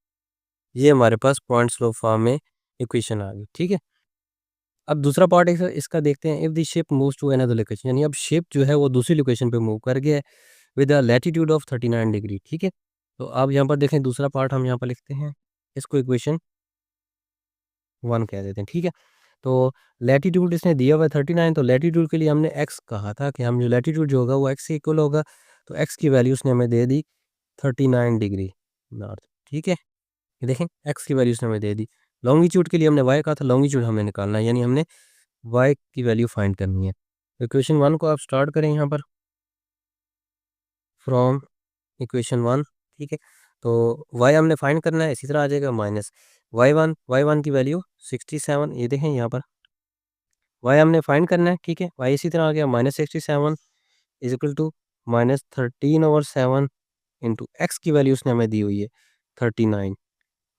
ये हमारे पास पॉइंट स्लोप फॉर्म में इक्वेशन आ गई। ठीक है, अब दूसरा पार्ट इसका देखते हैं। If the ship moves to another location, यानी अब शिप जो है वो दूसरी लोकेशन पे मूव कर गया है with a latitude of 39 degree. ठीक है, तो आप यहाँ पर देखें, दूसरा पार्ट हम यहाँ पर लिखते हैं, इसको इक्वेशन 1 कह देते हैं। ठीक है, तो लैटिट्यूड इसने दिया हुआ है 39, तो लैटिट्यूड के लिए हमने एक्स कहा था कि हम जो लैटिट्यूड जो होगा वो एक्स से इक्वल होगा, तो एक्स की वैल्यू उसने हमें दे दी 39 डिग्री नॉर्थ। ठीक है, ये देखें, एक्स की वैल्यू उसने हमें दे दी। लॉन्गिट्यूड के लिए हमने वाई कहा था, लॉन्गिट्यूड हमें निकालना है, यानी हमने वाई की वैल्यू फाइंड करनी है। इक्वेशन 1 को आप स्टार्ट करें यहाँ पर फ्रॉम इक्वेशन 1। ठीक है, तो वाई हमने फाइंड करना है, इसी तरह आ जाएगा माइनस वाई वन की वैल्यू 67। ये देखें यहाँ पर वाई हमने फाइंड करना है। ठीक है, वाई इसी तरह आ गया -67 is equal to -13/7 into x की वैल्यू उसने हमें दी हुई है 39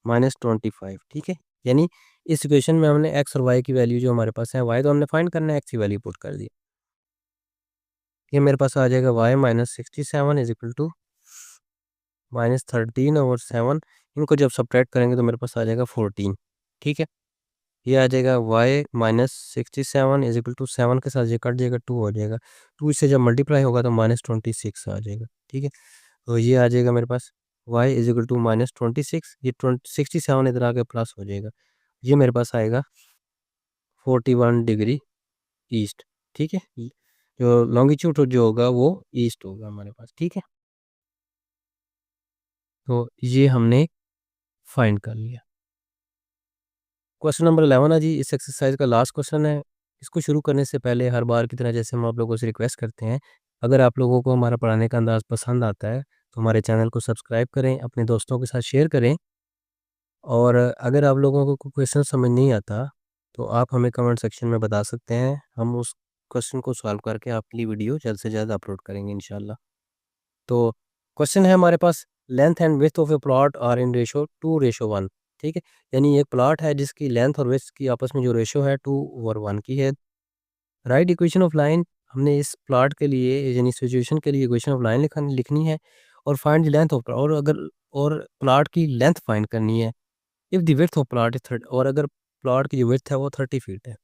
माइनस 25, ठीक है। यानी इस इक्वेशन में हमने एक्स और वाई की वैल्यू जो हमारे पास है, वाई तो हमने फाइंड करना है, एक्स की वैल्यू पुट कर दी। ये मेरे पास आ जाएगा y minus 67 is equal to -13/7। इनको जब सब्ट्रैक्ट करेंगे तो मेरे पास आ जाएगा 14, ठीक है। ये आ जाएगा y -67 इज इक्वल टू 7 के साथ ये कट जाएगा, 2 हो जाएगा। 2 इससे जब मल्टीप्लाई होगा तो -26 आ जाएगा, ठीक है। तो ये आ जाएगा मेरे पास y इज इक्वल टू -26, ये 67 इधर आके प्लस हो जाएगा। ये मेरे पास आएगा 41 डिग्री ईस्ट, ठीक है। जो लॉन्गिट्यूड जो होगा वो ईस्ट होगा हमारे पास, ठीक है। तो ये हमने फाइंड कर लिया। क्वेश्चन नंबर 11 है जी, इस एक्सरसाइज का लास्ट क्वेश्चन है। इसको शुरू करने से पहले हर बार की तरह जैसे हम आप लोगों से रिक्वेस्ट करते हैं, अगर आप लोगों को हमारा पढ़ाने का अंदाज़ पसंद आता है तो हमारे चैनल को सब्सक्राइब करें, अपने दोस्तों के साथ शेयर करें। और अगर आप लोगों को कोई क्वेश्चन समझ नहीं आता तो आप हमें कमेंट सेक्शन में बता सकते हैं, हम उस क्वेश्चन को सॉल्व करके आपके लिए वीडियो जल्द से जल्द अपलोड करेंगे इंशाल्लाह। तो क्वेश्चन है हमारे पास, length and width of a plot are in ratio 2:1, ठीक है। यानी एक प्लॉट है जिसकी लेंथ और विड्थ की आपस में जो रेशो है 2:1 की है। राइट इक्वेशन ऑफ लाइन, हमने इस प्लॉट के लिए यानी सिचुएशन के लिए इक्वेशन ऑफ लाइन लिखनी है। और फाइंड द लेंथ ऑफ, और अगर और प्लॉट की लेंथ फाइंड करनी है। If the width of plot is 30, और अगर प्लॉट की जो विड्थ है वो 30 फीट है।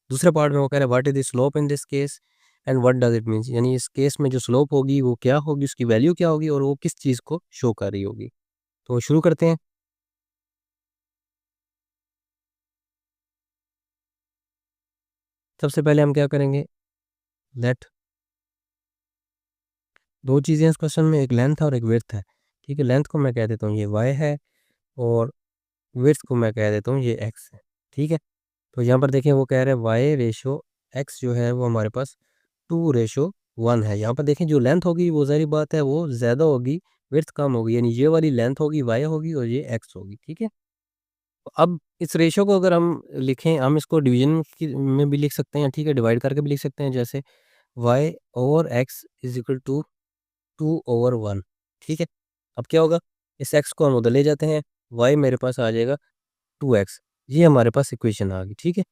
दूसरे पार्ट में वो कह रहा है what is the slope in this case and what does it means, यानी इस केस में जो स्लोप होगी वो क्या होगी, उसकी वैल्यू क्या होगी और वो किस चीज़ को शो कर रही होगी। तो शुरू करते हैं। सबसे पहले हम क्या करेंगे, लेट, दो चीज़ें हैं इस क्वेश्चन में, एक लेंथ है और एक विड्थ है, ठीक है। लेंथ को मैं कह देता हूँ ये y है और विड्थ को मैं कह देता हूँ ये x है, ठीक है। तो यहाँ पर देखें वो कह रहे हैं y/x जो है वो हमारे पास 2:1 है। यहाँ पर देखें जो लेंथ होगी वो ज़ाहिर बात है वो ज़्यादा होगी, विड्थ कम होगी, यानी ये वाली लेंथ होगी y होगी और ये x होगी, ठीक है। तो अब इस रेशो को अगर हम लिखें, हम इसको डिवीजन में भी लिख सकते हैं, ठीक है, डिवाइड करके भी लिख सकते हैं, जैसे y/x इज इक्वल टू 2/1, ठीक है। अब क्या होगा, इस x को हम उधर ले जाते हैं, y मेरे पास आ जाएगा 2x, ये हमारे पास इक्वेशन आ गई, ठीक है।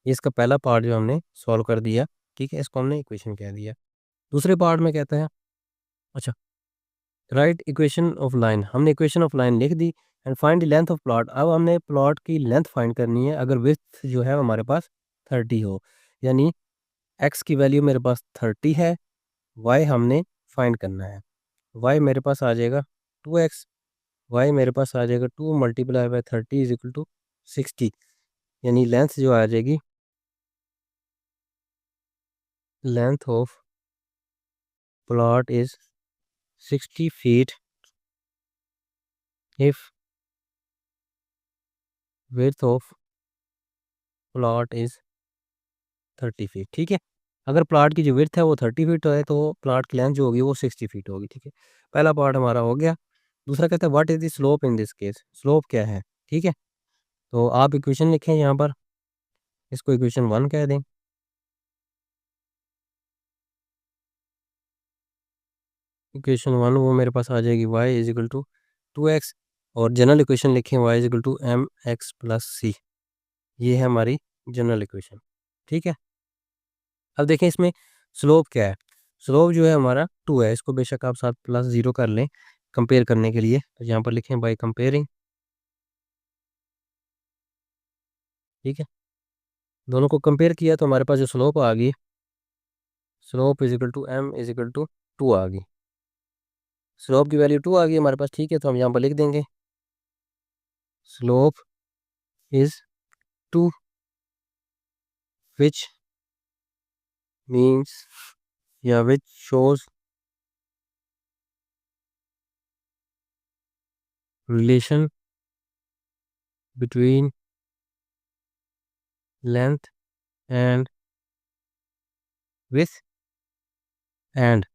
ये इसका पहला पार्ट जो हमने सॉल्व कर दिया, ठीक है, इसको हमने इक्वेशन कह दिया। दूसरे पार्ट में कहते हैं, अच्छा, राइट इक्वेशन ऑफ लाइन, हमने इक्वेशन ऑफ लाइन लिख दी and find the length of plot. अब हमने प्लॉट की लेंथ फाइंड करनी है अगर विड्थ जो है हमारे पास 30 हो, यानी x की वैल्यू मेरे पास 30 है, y हमने फाइंड करना है। y मेरे पास आ जाएगा 2x, y मेरे पास आ जाएगा 2 multiply by 30 is equal to 60, यानी लेंथ जो आ जाएगी, length of plot is 60 feet if width of plot is 30 feet, ठीक है। अगर प्लॉट की जो विड्थ है वो 30 फीट है तो प्लॉट की लेंथ जो होगी वो 60 फीट होगी, ठीक है। पहला पार्ट हमारा हो गया। दूसरा कहता है what is the slope in this case, slope क्या है, ठीक है। तो आप इक्वेशन लिखें यहाँ पर, इसको इक्वेशन 1 कह दें। इक्वेशन 1 वो मेरे पास आ जाएगी y is equal to 2x, और जनरल इक्वेशन लिखें y is equal to mx plus c, ये है हमारी जनरल इक्वेशन, ठीक है। अब देखें इसमें स्लोप क्या है, स्लोप जो है हमारा 2 है, इसको बेशक आप साथ प्लस 0 कर लें कंपेयर करने के लिए, तो यहाँ पर लिखें बाय कंपेयरिंग, ठीक है। दोनों को कंपेयर किया तो हमारे पास जो स्लोप आ गई, slope is equal to m is equal to 2 आ गई, स्लोप की वैल्यू 2 आ गई हमारे पास, ठीक है। तो हम यहाँ पर लिख देंगे स्लोप इज 2 विच मीन्स या which shows relation between length and width, and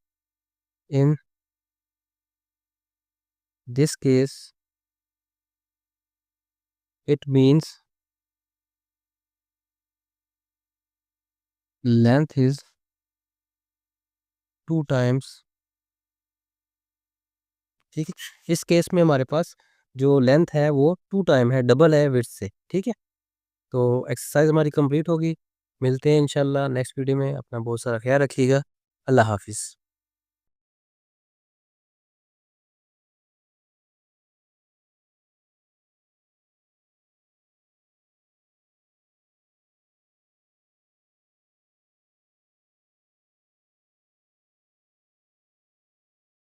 in this case it means length is 2 times, ठीक है। इस केस में हमारे पास जो लेंथ है वो 2 टाइम है, डबल है विड्थ से, ठीक है। तो एक्सरसाइज हमारी कंप्लीट होगी। मिलते हैं इंशाल्लाह नेक्स्ट वीडियो में। अपना बहुत सारा ख्याल रखिएगा। अल्लाह हाफिज़।